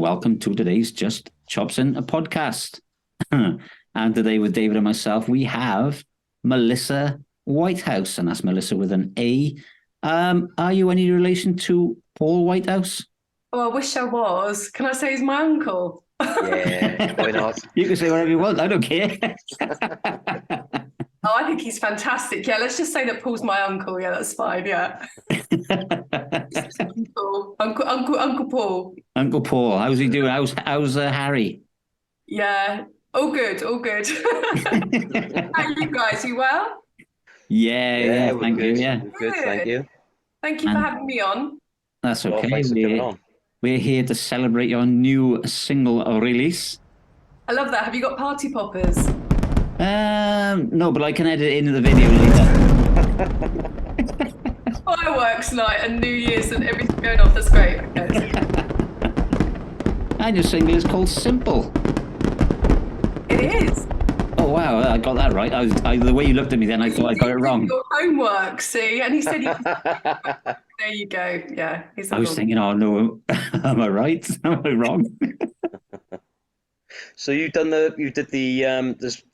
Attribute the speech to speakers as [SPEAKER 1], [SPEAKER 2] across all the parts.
[SPEAKER 1] and welcome to today's Just Chopsing Podcast. And today with David and myself, we have Malissa Whitehouse, and that's Melissa with an A. Are you any relation to Paul Whitehouse?
[SPEAKER 2] Oh, I wish I was. Can I say he's my uncle?
[SPEAKER 3] Yeah, why not?
[SPEAKER 1] You can say whatever you want, I don't care.
[SPEAKER 2] Oh, I think he's fantastic. Yeah, let's just say that Paul's my uncle. Yeah, that's fine. Yeah. Uncle Paul.
[SPEAKER 1] Uncle Paul, how's he doing? How's Harry?
[SPEAKER 2] Yeah, all good. How are you guys? You well?
[SPEAKER 1] Yeah, thank
[SPEAKER 3] good.
[SPEAKER 1] you. Yeah,
[SPEAKER 3] Good, thank you.
[SPEAKER 2] Thank you for having me on.
[SPEAKER 1] That's okay.
[SPEAKER 3] Well, thanks for coming on.
[SPEAKER 1] We're here to celebrate your new single release.
[SPEAKER 2] I love that. Have you got party poppers?
[SPEAKER 1] No, but I can edit it into the video later.
[SPEAKER 2] Fireworks night and New Year's and everything going off. That's great. Okay.
[SPEAKER 1] And your single is called Simple.
[SPEAKER 2] It is.
[SPEAKER 1] Oh wow, I got that right. The way you looked at me then, I thought I got it wrong.
[SPEAKER 2] Your homework, see? And he said, there you go. Yeah.
[SPEAKER 1] I was thinking, oh no, am I right? Am I wrong?
[SPEAKER 3] So you did the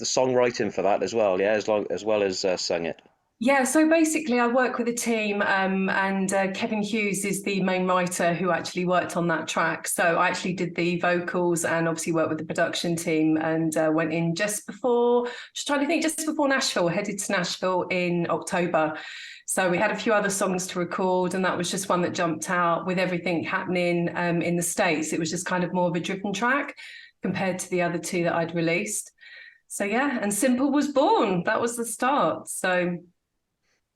[SPEAKER 3] songwriting for that as well, yeah, as well as sung it.
[SPEAKER 2] Yeah, so basically I work with a team and Kevin Hughes is the main writer who actually worked on that track. So I actually did the vocals and obviously worked with the production team and went in just before Nashville, headed to Nashville in October. So we had a few other songs to record and that was just one that jumped out with everything happening in the States. It was just kind of more of a driven track compared to the other two that I'd released. So yeah, and Simple was born. That was the start. So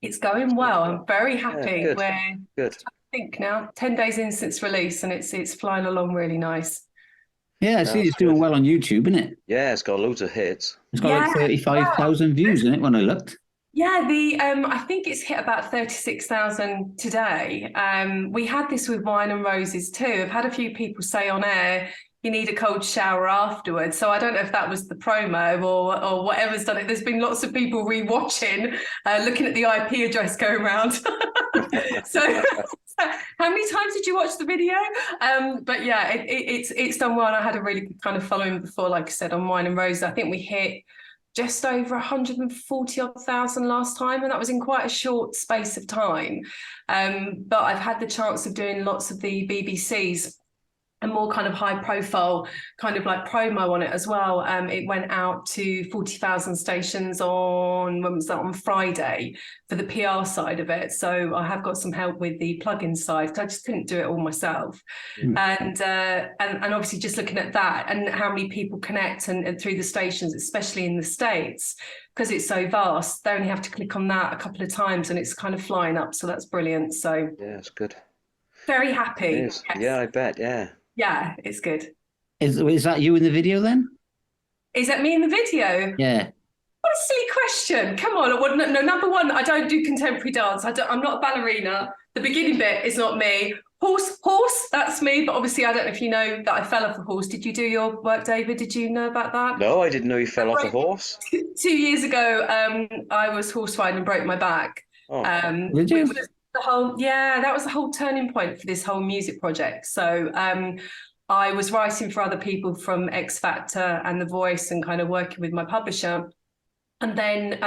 [SPEAKER 2] it's going well. I'm very happy.
[SPEAKER 3] Yeah, good.
[SPEAKER 2] I think now 10 days in since release and it's flying along really nice.
[SPEAKER 1] Yeah, I see it's doing well on YouTube, isn't it?
[SPEAKER 3] Yeah, it's got loads of hits.
[SPEAKER 1] It's got like 35,000 views in it when I looked.
[SPEAKER 2] Yeah, I think it's hit about 36,000 today. We had this with Wine and Roses too. I've had a few people say on air, you need a cold shower afterwards. So I don't know if that was the promo or whatever's done it. There's been lots of people rewatching, looking at the IP address going around. So how many times did you watch the video? But yeah, it's done well. And I had a really good kind of following before, like I said, on Wine and Roses. I think we hit just over 140,000 last time, and that was in quite a short space of time. But I've had the chance of doing lots of the BBC's and more kind of high profile kind of like promo on it as well. It went out to 40,000 stations on Friday for the PR side of it. So I have got some help with the plugin side because I just couldn't do it all myself. And obviously just looking at that and how many people connect and through the stations, especially in the States, because it's so vast, they only have to click on that a couple of times and it's kind of flying up. So that's brilliant. So
[SPEAKER 3] yeah, it's good.
[SPEAKER 2] Very happy.
[SPEAKER 3] Yes. Yeah, I bet. Yeah.
[SPEAKER 2] Yeah, it's good.
[SPEAKER 1] Is that you in the video then?
[SPEAKER 2] Is that me in the video?
[SPEAKER 1] Yeah.
[SPEAKER 2] What a silly question. Come on. No, number one, I don't do contemporary dance. I'm not a ballerina. The beginning bit is not me. Horse, that's me. But obviously, I don't know if you know that I fell off a horse. Did you do your work, David? Did you know about that?
[SPEAKER 3] No, I didn't know you fell off a horse.
[SPEAKER 2] 2 years ago, I was horse riding and broke my back.
[SPEAKER 1] Oh, did you?
[SPEAKER 2] That was the whole turning point for this whole music project. So I was writing for other people from X Factor and The Voice and kind of working with my publisher. And then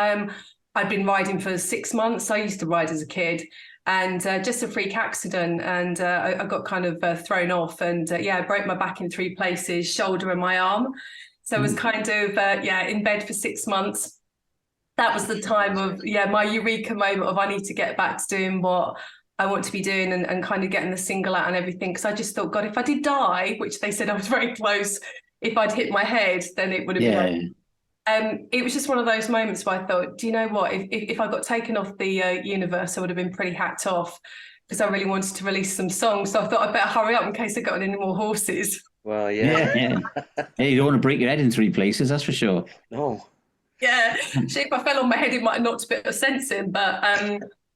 [SPEAKER 2] I'd been riding for 6 months. I used to ride as a kid and just a freak accident. And I got kind of thrown off and I broke my back in 3 places, shoulder and my arm. So I was kind of, in bed for 6 months. That was the time of, my eureka moment of I need to get back to doing what I want to be doing and kind of getting the single out and everything. Because I just thought, God, if I did die, which they said I was very close, if I'd hit my head, then it would have been it was just one of those moments where I thought, do you know what? If I got taken off the universe, I would have been pretty hacked off because I really wanted to release some songs. So I thought I'd better hurry up in case I got any more horses.
[SPEAKER 3] Well, yeah.
[SPEAKER 1] Hey, you don't want to break your head in 3 places, that's for sure.
[SPEAKER 3] No.
[SPEAKER 2] Yeah, if I fell on my head, it might have knocked a bit of sense in. But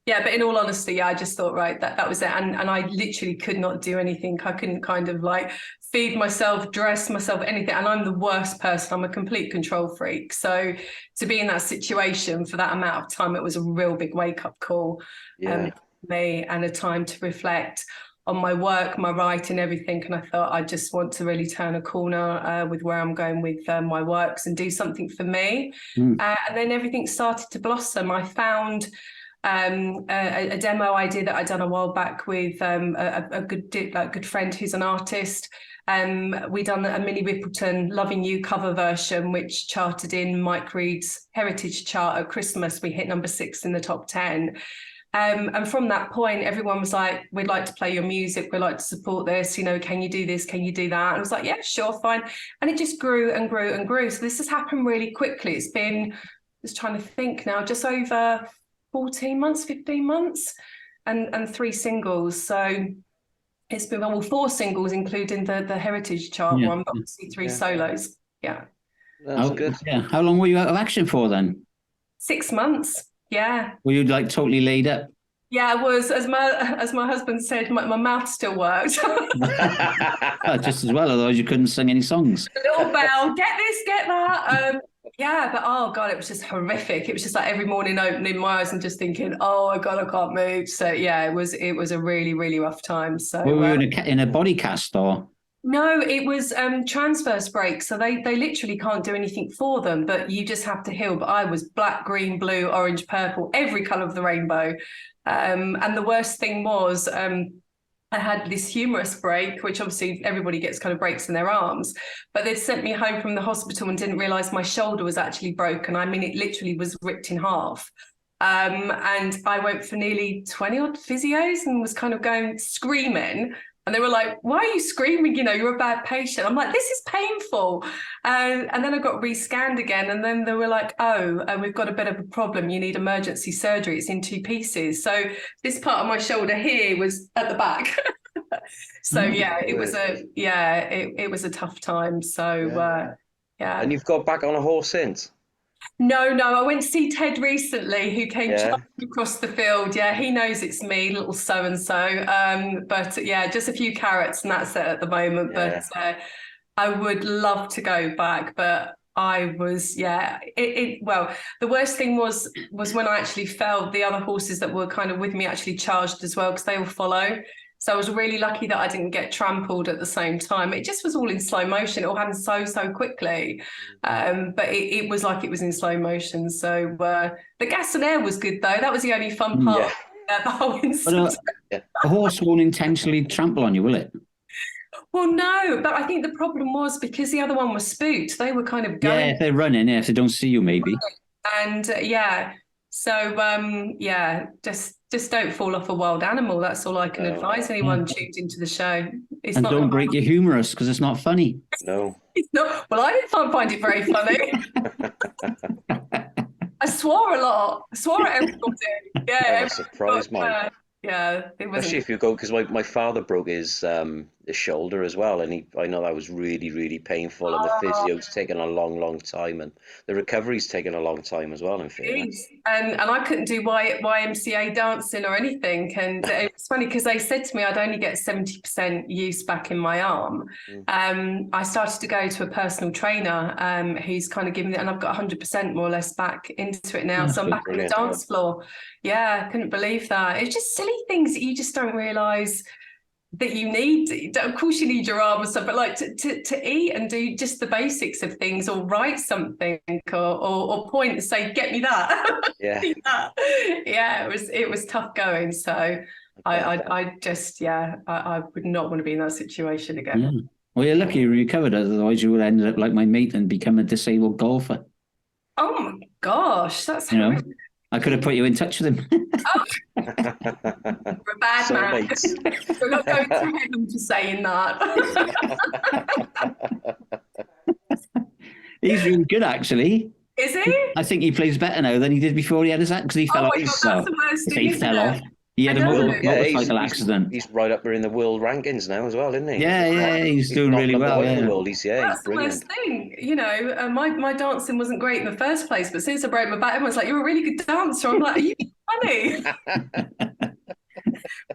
[SPEAKER 2] but in all honesty, I just thought, right, that was it. And I literally could not do anything. I couldn't kind of like feed myself, dress myself, anything. And I'm the worst person. I'm a complete control freak. So to be in that situation for that amount of time, it was a real big wake up call for me and a time to reflect on my work, my writing, everything. And I thought I just want to really turn a corner with where I'm going with my works and do something for me. And then everything started to blossom. I found a demo idea that I'd done a while back with a good friend who's an artist. We done a Minnie Rippleton Loving You cover version, which charted in Mike Reed's Heritage chart at Christmas. We hit number 6 in the top 10. And from that point, everyone was like, we'd like to play your music. We'd like to support this. You know, can you do this? Can you do that? And I was like, yeah, sure, fine. And it just grew and grew and grew. So this has happened really quickly. It's been, just trying to think now, just over 14 months, 15 months, and 3 singles. So it's been, well, 4 singles, including the Heritage chart one, but obviously 3 solos. Yeah.
[SPEAKER 3] That's good.
[SPEAKER 1] Yeah. How long were you out of action for then?
[SPEAKER 2] 6 months. Yeah.
[SPEAKER 1] Were you like totally laid up?
[SPEAKER 2] Yeah, I was, as my husband said, my mouth still worked.
[SPEAKER 1] Just as well, otherwise you couldn't sing any songs.
[SPEAKER 2] A little bell, get this, get that. Yeah, but oh God, it was just horrific. It was just like every morning opening my eyes and just thinking, oh my God, I can't move. So yeah, it was a really, really rough time. So
[SPEAKER 1] were you in a body cast or?
[SPEAKER 2] No, it was transverse break. So they literally can't do anything for them, but you just have to heal. But I was black, green, blue, orange, purple, every colour of the rainbow. And the worst thing was I had this humerus break, which obviously everybody gets kind of breaks in their arms, but they'd sent me home from the hospital and didn't realise my shoulder was actually broken. I mean, it literally was ripped in half. And I went for nearly 20 odd physios and was kind of going screaming. And they were like, why are you screaming? You know, you're a bad patient. I'm like, this is painful. And then I got re-scanned again. And then they were like, oh, we've got a bit of a problem. You need emergency surgery. It's in 2 pieces. So this part of my shoulder here was at the back. So yeah, it was it was a tough time. So yeah.
[SPEAKER 3] And you've got back on a horse since?
[SPEAKER 2] No, I went to see Ted recently, who came charging across the field. Yeah, he knows it's me, little so-and-so. But yeah, just a few carrots and that's it at the moment.
[SPEAKER 3] Yeah.
[SPEAKER 2] But I would love to go back, but I was, well, the worst thing was when I actually fell, the other horses that were kind of with me actually charged as well, because they will follow. So I was really lucky that I didn't get trampled at the same time. It just was all in slow motion. It all happened so quickly. But it was like it was in slow motion. So the gas and air was good, though. That was the only fun part of the whole incident.
[SPEAKER 1] But a horse won't intentionally trample on you, will it?
[SPEAKER 2] Well, no. But I think the problem was because the other one was spooked. They were kind of going.
[SPEAKER 1] Yeah, if they're running, if they don't see you, maybe.
[SPEAKER 2] And so just don't fall off a wild animal. That's all I can advise anyone tuned into the show.
[SPEAKER 1] And don't break your humerus because it's not funny.
[SPEAKER 2] No. It's not. Well, I didn't find it very funny. I swore a lot. I swore at everybody. Yeah.
[SPEAKER 3] Surprise, Mike.
[SPEAKER 2] Yeah, it was.
[SPEAKER 3] Especially if you go, because my father broke his shoulder as well, and I know that was really, really painful, and the physio's taken a long time, and the recovery's taken a long time as well. In fairness,
[SPEAKER 2] and I couldn't do YMCA dancing or anything, and it was funny because they said to me I'd only get 70% use back in my arm. I started to go to a personal trainer who's kind of giving it, and I've got 100% more or less back into it now. So I'm back on the dance floor. Yeah, I couldn't believe that. It's just silly things that you just don't realise that you need. Of course you need your arm and stuff, but like to eat and do just the basics of things, or write something or point and say, get me that.
[SPEAKER 3] Yeah.
[SPEAKER 2] It was tough going. So I would not want to be in that situation again.
[SPEAKER 1] Yeah. Well, you're lucky you recovered, otherwise you would end up like my mate and become a disabled golfer.
[SPEAKER 2] Oh my gosh, that's
[SPEAKER 1] I could have put you in touch with him.
[SPEAKER 2] We're a bad man. We're not going to heaven for saying that.
[SPEAKER 1] He's really good, actually.
[SPEAKER 2] Is he?
[SPEAKER 1] I think he plays better now than he did before he had his accident, because he fell off.
[SPEAKER 2] That's the worst thing,
[SPEAKER 1] he fell off. He had a motorcycle accident.
[SPEAKER 3] He's right up there in the world rankings now as well, isn't he?
[SPEAKER 1] Yeah, he's doing really well.
[SPEAKER 3] In the world. He's
[SPEAKER 2] That's
[SPEAKER 3] brilliant.
[SPEAKER 2] the worst thing. You know, my dancing wasn't great in the first place, but since I broke my back, everyone's like, you're a really good dancer. I'm like, are you funny?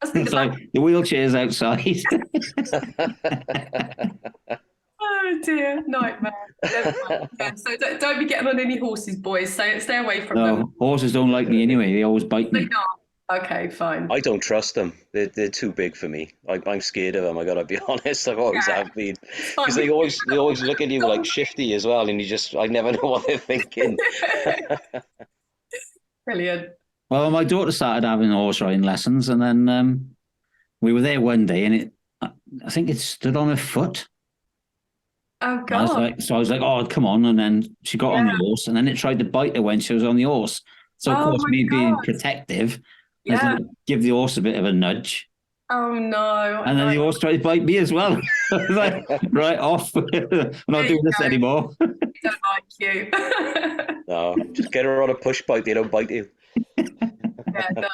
[SPEAKER 1] It's like the wheelchair's outside.
[SPEAKER 2] Oh dear, nightmare. So don't be getting on any horses, boys. Stay away from them.
[SPEAKER 1] Horses don't like me anyway. They always bite me.
[SPEAKER 2] Okay, fine.
[SPEAKER 3] I don't trust them. They're too big for me. I'm scared of them. I gotta be honest. I've always have been,
[SPEAKER 2] It's
[SPEAKER 3] because
[SPEAKER 2] fine.
[SPEAKER 3] they always look at you like shifty as well, and I never know what they're thinking.
[SPEAKER 2] Brilliant.
[SPEAKER 1] Well, my daughter started having horse riding lessons, and then we were there one day, and I think it stood on her foot.
[SPEAKER 2] Oh
[SPEAKER 1] I was
[SPEAKER 2] God.
[SPEAKER 1] like, oh, come on. And then she got on the horse, and then it tried to bite her when she was on the horse. So, of
[SPEAKER 2] Oh
[SPEAKER 1] course,
[SPEAKER 2] my
[SPEAKER 1] me being
[SPEAKER 2] God.
[SPEAKER 1] protective, I was
[SPEAKER 2] Yeah.
[SPEAKER 1] like, give the horse a bit of a nudge.
[SPEAKER 2] Oh no.
[SPEAKER 1] And then the horse tried to bite me as well. I was like, right, off. We're not doing this anymore.
[SPEAKER 2] I don't like you.
[SPEAKER 3] No, just get her on a push bike. They don't bite you.
[SPEAKER 2] Yeah, no.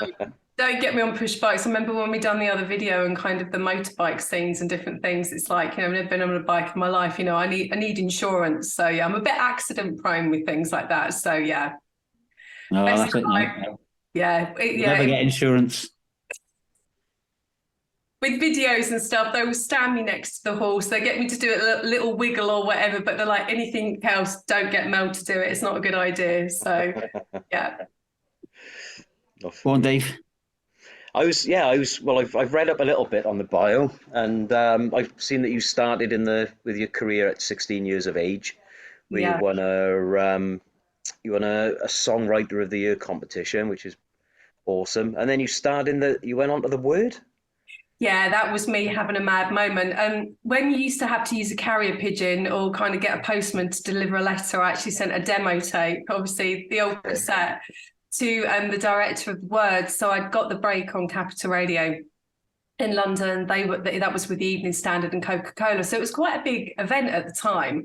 [SPEAKER 2] Don't get me on push bikes. I remember when we done the other video and kind of the motorbike scenes and different things. It's like, I've never been on a bike in my life. I need insurance. So yeah, I'm a bit accident prone with things like that. So yeah.
[SPEAKER 1] No, that's it. No.
[SPEAKER 2] Yeah.
[SPEAKER 1] Never get insurance.
[SPEAKER 2] With videos and stuff, they will stand me next to the horse. They get me to do a little wiggle or whatever, but they're like, anything else, don't get Mel to do it. It's not a good idea. So yeah.
[SPEAKER 1] Go on, Dave.
[SPEAKER 3] Well, I've read up a little bit on the bio, and I've seen that you started with your career at 16 years of age, where you won a songwriter of the year competition, which is awesome. And then you went on to the Word.
[SPEAKER 2] Yeah, that was me having a mad moment. When you used to have to use a carrier pigeon or kind of get a postman to deliver a letter, I actually sent a demo tape, obviously the old cassette, to the director of the Word. So I'd got the break on Capital Radio in London. That was with the Evening Standard and Coca-Cola. So it was quite a big event at the time.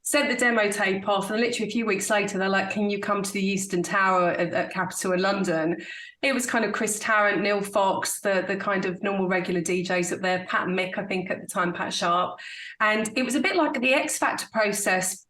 [SPEAKER 2] Sent the demo tape off, and literally a few weeks later, they're like, can you come to the Euston Tower at Capital in London? It was kind of Chris Tarrant, Neil Fox, the kind of normal regular DJs up there, Pat and Mick, I think at the time, Pat Sharp. And it was a bit like the X Factor process,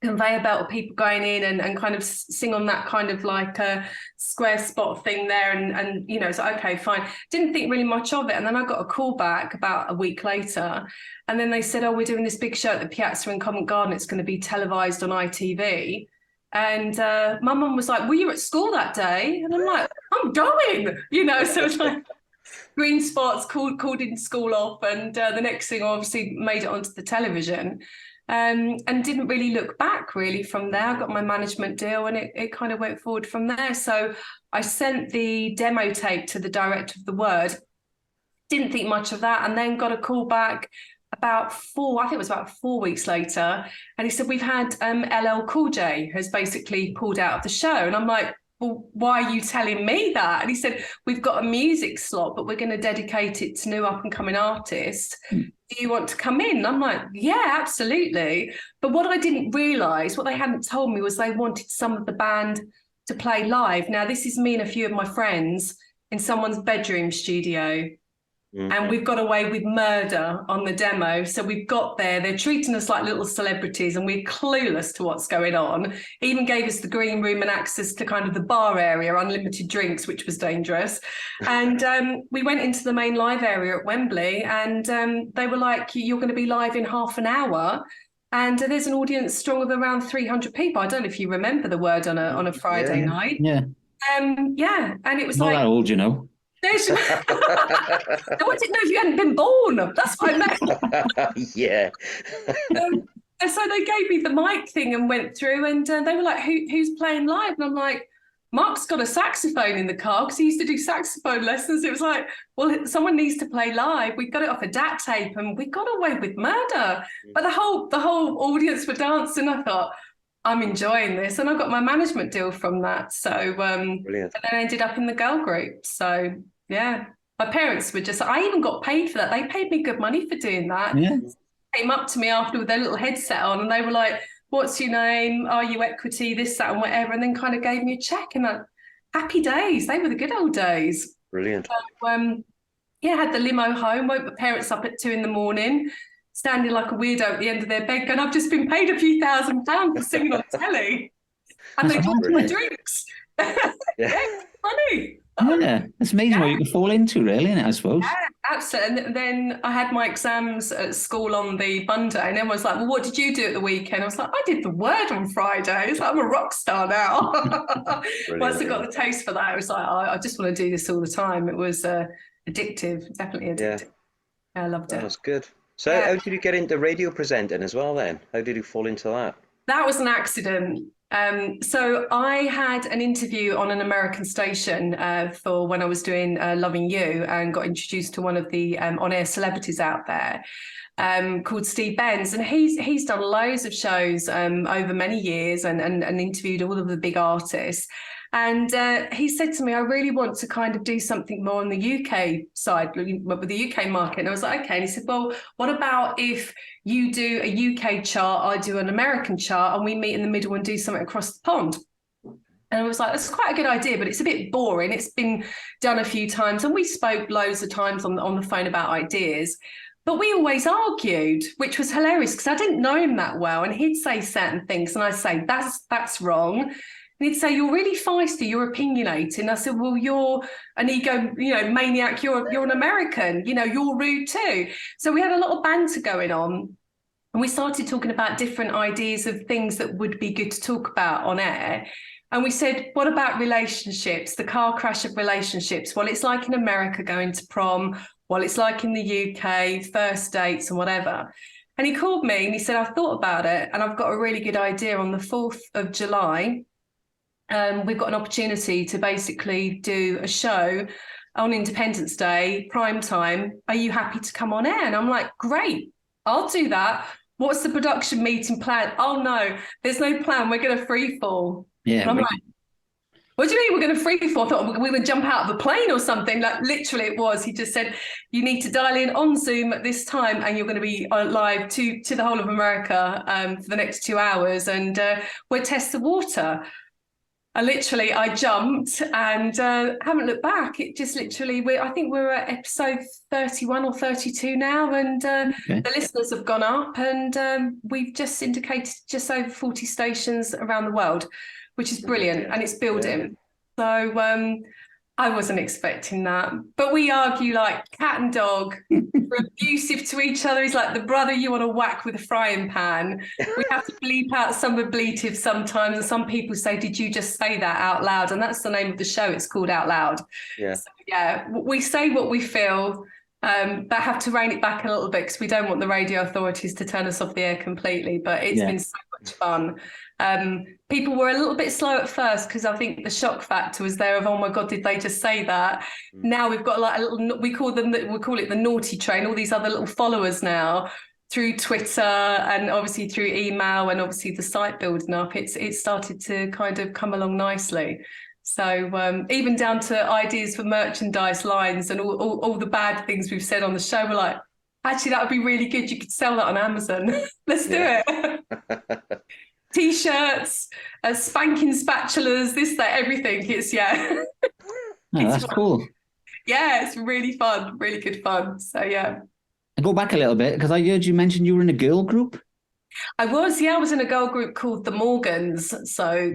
[SPEAKER 2] conveyor belt of people going in and kind of sing on that kind of like a square spot thing there. And it's like, okay, fine. Didn't think really much of it. And then I got a call back about a week later. And then they said, oh, we're doing this big show at the Piazza in Covent Garden. It's going to be televised on ITV. And my mum was like, were you at school that day? And I'm like, I'm going, so it's like green spots, called in school off. And the next thing, obviously made it onto the television. And didn't really look back really from there. I got my management deal, and it kind of went forward from there. So I sent the demo tape to the director of the Word, didn't think much of that, and then got a call back about 4 weeks later, and he said, we've had LL Cool J has basically pulled out of the show. And I'm like, well, why are you telling me that? And he said, we've got a music slot, but we're going to dedicate it to new up and coming artists. Do you want to come in? And I'm like, yeah, absolutely. But what I didn't realise, what they hadn't told me, was they wanted some of the band to play live. Now, this is me and a few of my friends in someone's bedroom studio. And we've got away with murder on the demo. So we've got there, they're treating us like little celebrities, and we're clueless to what's going on. Even gave us the green room and access to kind of the bar area, unlimited drinks, which was dangerous. And we went into the main live area at Wembley, and they were like, you're going to be live in half an hour. And there's an audience strong of around 300 people. I don't know if you remember the Word on a Friday night.
[SPEAKER 1] Yeah.
[SPEAKER 2] And it was
[SPEAKER 1] not that old,
[SPEAKER 2] I didn't know if you hadn't been born. That's what I meant.
[SPEAKER 3] Yeah.
[SPEAKER 2] And so they gave me the mic thing and went through, and they were like, who's playing live? And I'm like, Mark's got a saxophone in the car because he used to do saxophone lessons. It was like, well, someone needs to play live. We got it off a DAT tape, and we got away with murder. But the whole audience were dancing. I thought, I'm enjoying this, and I got my management deal from that. So
[SPEAKER 3] Brilliant.
[SPEAKER 2] And then I ended up in the girl group. So yeah, my parents were I even got paid for that. They paid me good money for doing that.
[SPEAKER 1] Yeah.
[SPEAKER 2] They came up to me after with their little headset on, and they were like, what's your name? Are you equity? This, that, and whatever. And then kind of gave me a check, and happy days. They were the good old days.
[SPEAKER 3] Brilliant.
[SPEAKER 2] So, had the limo home, woke my parents up at 2 a.m, standing like a weirdo at the end of their bed, going, I've just been paid a few £1,000s for singing on telly. And they bought my drinks.
[SPEAKER 3] Yeah.
[SPEAKER 2] Funny.
[SPEAKER 1] Yeah, it's amazing what you can fall into, really, isn't it, I suppose?
[SPEAKER 2] Yeah, absolutely. And then I had my exams at school on the Monday, and everyone's like, well, what did you do at the weekend? I was like, I did the Word on Friday. It's like, I'm a rock star now. Once I got the taste for that, I was like, I just want to do this all the time. It was addictive, definitely addictive. Yeah, I loved it.
[SPEAKER 3] That's good. So how did you get into radio presenting as well then? How did you fall into that?
[SPEAKER 2] That was an accident. So I had an interview on an American station for when I was doing Loving You, and got introduced to one of the on-air celebrities out there called Steve Benz. And he's done loads of shows over many years and interviewed all of the big artists. And he said to me, I really want to kind of do something more on the UK side, with the UK market. And I was like, okay. And he said, well, what about if you do a UK chart, I do an American chart, and we meet in the middle and do something across the pond? And I was like, that's quite a good idea, but it's a bit boring. It's been done a few times, and we spoke loads of times on the phone about ideas. But we always argued, which was hilarious because I didn't know him that well. And he'd say certain things, and I'd say, that's wrong. And he'd say, you're really feisty, you're opinionated. And I said, well, you're an ego, maniac, you're an American, you're rude too. So we had a lot of banter going on. And we started talking about different ideas of things that would be good to talk about on air. And we said, what about relationships, the car crash of relationships? Well, it's like in America going to prom. Well, it's like in the UK, first dates and whatever. And he called me and he said, I've thought about it and I've got a really good idea. On the 4th of July, we've got an opportunity to basically do a show on Independence Day, prime time. Are you happy to come on air? And I'm like, great, I'll do that. What's the production meeting plan? Oh, no, there's no plan. We're going to free fall.
[SPEAKER 1] Yeah.
[SPEAKER 2] And I'm like, what do you mean we're going to free fall? I thought we were going to jump out of a plane or something. Like, literally it was. He just said, you need to dial in on Zoom at this time and you're going to be live to the whole of America for the next 2 hours, and we'll test the water. I jumped and haven't looked back. It just literally, I think we're at episode 31 or 32 now, and the listeners have gone up, and we've just syndicated just over 40 stations around the world, which is brilliant, and it's building. So I wasn't expecting that, but we argue like cat and dog. We're abusive to each other. He's like the brother you want to whack with a frying pan. We have to bleep out some ablative sometimes, and some people say, did you just say that out loud? And that's the name of the show. It's called Out Loud.
[SPEAKER 3] Yeah.
[SPEAKER 2] So, we say what we feel, but have to rein it back a little bit because we don't want the radio authorities to turn us off the air completely. But it's been so much fun. People were a little bit slow at first because I think the shock factor was there of, oh my God, did they just say that? Now we've got like a little, we call it the naughty train, all these other little followers now through Twitter and obviously through email, and obviously the site building up. It's started to kind of come along nicely. So even down to ideas for merchandise lines and all the bad things we've said on the show, we're like, actually, that would be really good. You could sell that on Amazon. Let's do it. T-shirts, spanking spatulas, this, that, everything. It's
[SPEAKER 1] Oh, that's cool.
[SPEAKER 2] Yeah, it's really fun, really good fun. So yeah.
[SPEAKER 1] I go back a little bit because I heard you mention you were in a girl group.
[SPEAKER 2] I was in a girl group called the Morgans. So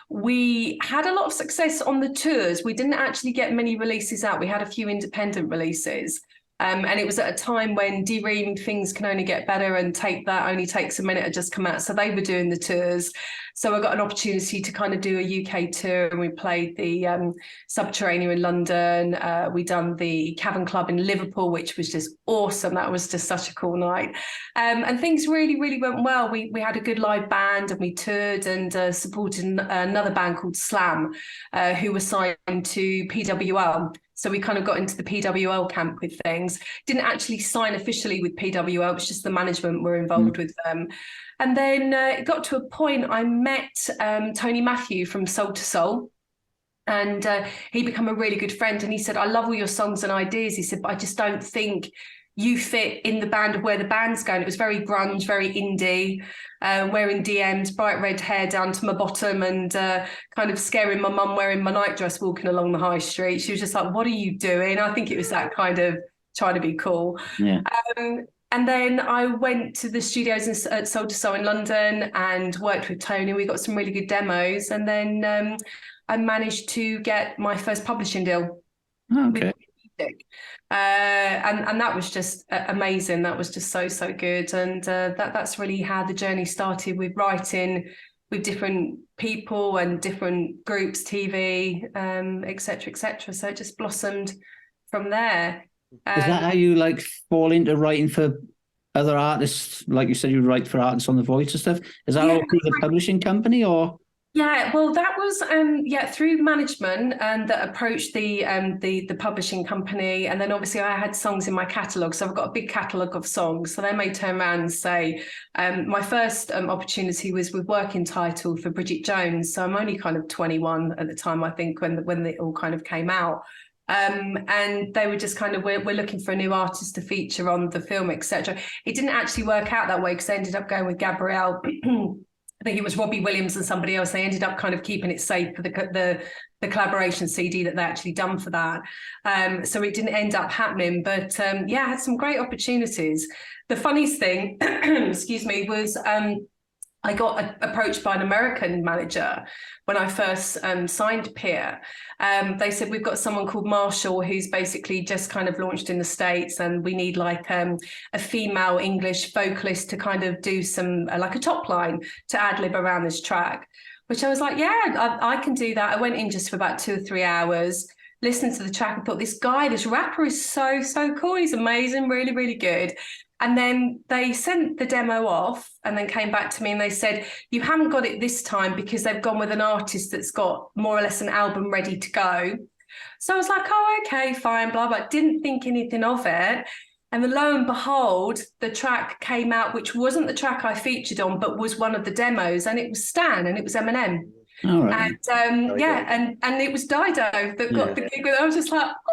[SPEAKER 2] we had a lot of success on the tours. We didn't actually get many releases out. We had a few independent releases. And it was at a time when de-reamed things can only get better, and tape that only takes a minute to just come out. So they were doing the tours. So I got an opportunity to kind of do a UK tour, and we played the Subterranean in London. We done the Cavern Club in Liverpool, which was just awesome. That was just such a cool night. And things really, really went well. We had a good live band, and we toured and supported another band called Slam, who were signed to PWL. So we kind of got into the PWL camp with things. Didn't actually sign officially with PWL. It was just the management were involved with them. And then it got to a point I met Tony Matthew from Soul to Soul. And he became a really good friend. And he said, I love all your songs and ideas. He said, but I just don't think you fit in the band of where the band's going. It was very grunge, very indie, wearing DMs, bright red hair down to my bottom, and kind of scaring my mum wearing my nightdress walking along the high street. She was just like, what are you doing? I think it was that kind of trying to be cool.
[SPEAKER 1] Yeah.
[SPEAKER 2] And then I went to the studios at Soul to Soul in London and worked with Tony. We got some really good demos. And then I managed to get my first publishing deal.
[SPEAKER 1] Okay.
[SPEAKER 2] With music. And that was just amazing. That was just so good. And that's really how the journey started, with writing with different people and different groups, TV, et cetera. So it just blossomed from there.
[SPEAKER 1] Is that how you like fall into writing for other artists? Like you said, you write for artists on The Voice and stuff. Is that all through the publishing company, or?
[SPEAKER 2] Yeah, well, that was through management and that approached the publishing company, and then obviously I had songs in my catalogue, so I've got a big catalogue of songs. So they may turn around and say, my first opportunity was with working title for Bridget Jones. So I'm only kind of 21 at the time, I think, when it all kind of came out. And they were just kind of, we're looking for a new artist to feature on the film, etc. It didn't actually work out that way because they ended up going with Gabrielle. I think it was Robbie Williams and somebody else. They ended up kind of keeping it safe for the collaboration CD that they actually done for that. So it didn't end up happening. But I had some great opportunities. The funniest thing, excuse me, was I got approached by an American manager when I first signed Peer. They said, we've got someone called Marshall who's basically just kind of launched in the States, and we need like a female English vocalist to kind of do some like a top line to ad-lib around this track, which I was like, yeah, I can do that. I went in just for about 2 or 3 hours, listened to the track and thought, this rapper is so cool. He's amazing, really, really good. And then they sent the demo off and then came back to me and they said, you haven't got it this time because they've gone with an artist that's got more or less an album ready to go. So I was like, oh, okay, fine, blah, blah. Didn't think anything of it. And then lo and behold, the track came out, which wasn't the track I featured on, but was one of the demos. And it was Stan and it was Eminem.
[SPEAKER 1] All right.
[SPEAKER 2] And and it was Dido that got the gig. I was just like, oh.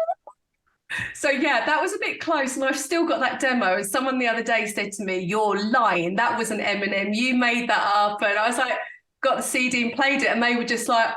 [SPEAKER 2] So that was a bit close, and I've still got that demo. And someone the other day said to me, "You're lying. That wasn't Eminem. You made that up." And I was like, got the CD and played it, and they were just like,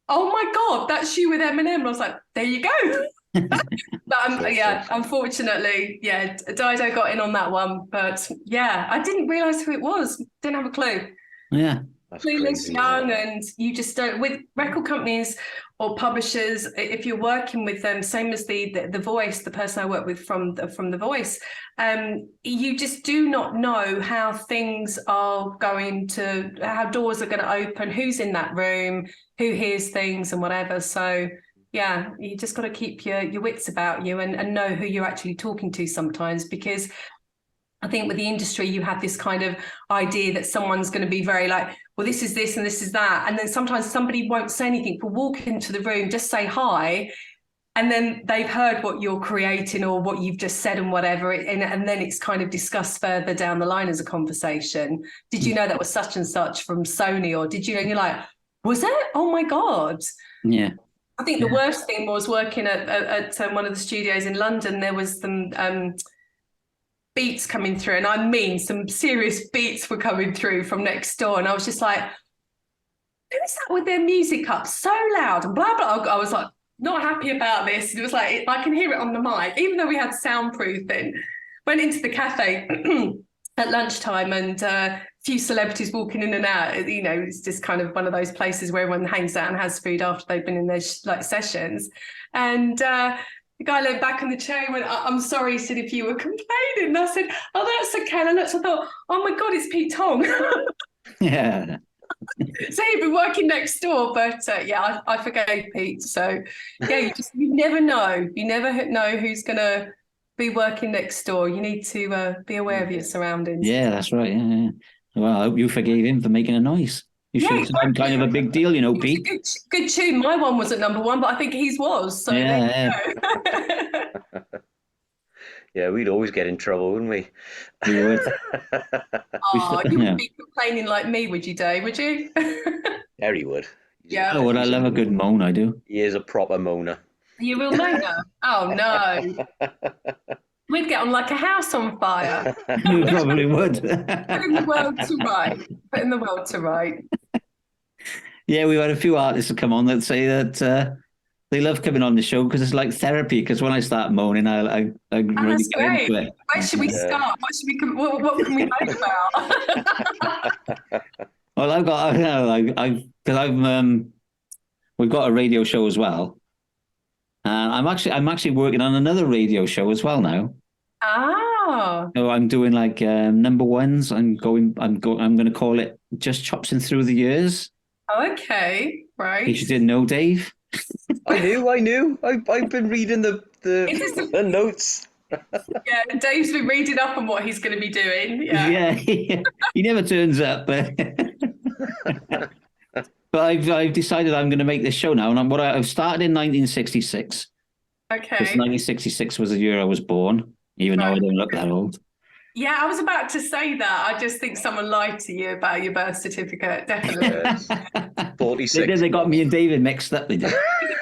[SPEAKER 2] "Oh my God, that's you with Eminem." And I was like, "There you go." But unfortunately, Dido got in on that one. But I didn't realise who it was. Didn't have a clue.
[SPEAKER 1] Yeah.
[SPEAKER 2] Clueless, young, and you just don't. With record companies or publishers, if you're working with them, same as the Voice, the person I work with from the Voice, you just do not know how things are going to, how doors are going to open, who's in that room, who hears things, and whatever. So you just got to keep your wits about you and know who you're actually talking to sometimes, because I think with the industry, you have this kind of idea that someone's going to be very like, well, this is this and this is that. And then sometimes somebody won't say anything, but walk into the room, just say hi. And then they've heard what you're creating or what you've just said and whatever. And then it's kind of discussed further down the line as a conversation. Did you know that was such and such from Sony? Or did you know? And you're like, was it? Oh, my God.
[SPEAKER 1] Yeah.
[SPEAKER 2] I think the worst thing was working at one of the studios in London. There was some beats coming through, and I mean some serious beats were coming through from next door, and I was just like, who is that with their music up so loud and blah blah. I was like, not happy about this. It was like, I can hear it on the mic, even though we had soundproofing. Went into the cafe at lunchtime, and a few celebrities walking in and out. It's just kind of one of those places where everyone hangs out and has food after they've been in their sessions. And the guy leaned back in the chair and went, I'm sorry, he said, if you were complaining. And I said, oh, that's okay. And I looked, I thought, oh my God, it's Pete Tong.
[SPEAKER 1] Yeah.
[SPEAKER 2] So he'd been working next door, but I forgave Pete. So you never know. You never know who's going to be working next door. You need to be aware of your surroundings.
[SPEAKER 1] Yeah, that's right. Yeah. Well, I hope you forgave him for making a noise. You should have done kind of a big deal, Pete.
[SPEAKER 2] Good tune. My one wasn't number one, but I think his was. So
[SPEAKER 3] yeah, we'd always get in trouble, wouldn't we?
[SPEAKER 1] We would.
[SPEAKER 2] You wouldn't be complaining like me, would you, Dave? Would you?
[SPEAKER 3] Harry would.
[SPEAKER 2] Yeah.
[SPEAKER 1] Oh, well, I love a good moan, I do.
[SPEAKER 3] He is a proper moaner.
[SPEAKER 2] Are you a real moaner? Oh, no. We'd get on like a house on fire.
[SPEAKER 1] You probably would.
[SPEAKER 2] Putting the world to right. Putting the world to right.
[SPEAKER 1] Yeah, we've had a few artists come on that say that they love coming on the show because it's like therapy. Because when I start moaning, I really
[SPEAKER 2] That's
[SPEAKER 1] get into
[SPEAKER 2] great.
[SPEAKER 1] it.
[SPEAKER 2] Where should we start? What can we moan about?
[SPEAKER 1] Well, I've got, we've got a radio show as well. I'm actually working on another radio show as well now.
[SPEAKER 2] Oh,
[SPEAKER 1] So I'm doing like number ones. I'm going to call it Just Chopsing Through the Years.
[SPEAKER 2] okay, right.
[SPEAKER 1] You didn't know, Dave.
[SPEAKER 3] I knew. I've been reading the notes.
[SPEAKER 2] Yeah, Dave's been reading up on what he's going to be doing. Yeah.
[SPEAKER 1] He never turns up, but I've decided I'm going to make this show now, and I've started in 1966.
[SPEAKER 2] Okay.
[SPEAKER 1] Because 1966 was the year I was born, even though I don't look that old.
[SPEAKER 2] Yeah, I was about to say that. I just think someone lied to you about your birth certificate. Definitely.
[SPEAKER 3] Yes. 46.
[SPEAKER 1] They got me and David mixed up. They did.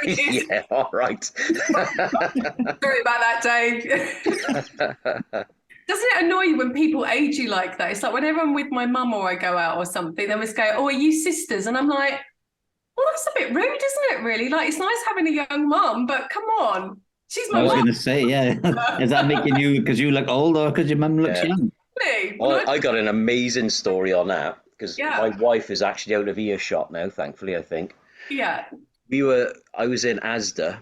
[SPEAKER 3] Yeah, all right.
[SPEAKER 2] Sorry about that, Dave. Doesn't it annoy you when people age you like that? It's like whenever I'm with my mum or I go out or something, they always go, "Oh, are you sisters?" And I'm like, "Well, that's a bit rude, isn't it? Really? Like, it's nice having a young mum, but come on, she's my
[SPEAKER 1] I was
[SPEAKER 2] mum."
[SPEAKER 1] going to say, yeah. Is that making you because you look old or because your mum looks young?
[SPEAKER 2] Really?
[SPEAKER 3] Well, I got an amazing story on that because
[SPEAKER 2] Yeah.
[SPEAKER 3] my wife is actually out of earshot now, thankfully, I think.
[SPEAKER 2] Yeah.
[SPEAKER 3] I was in Asda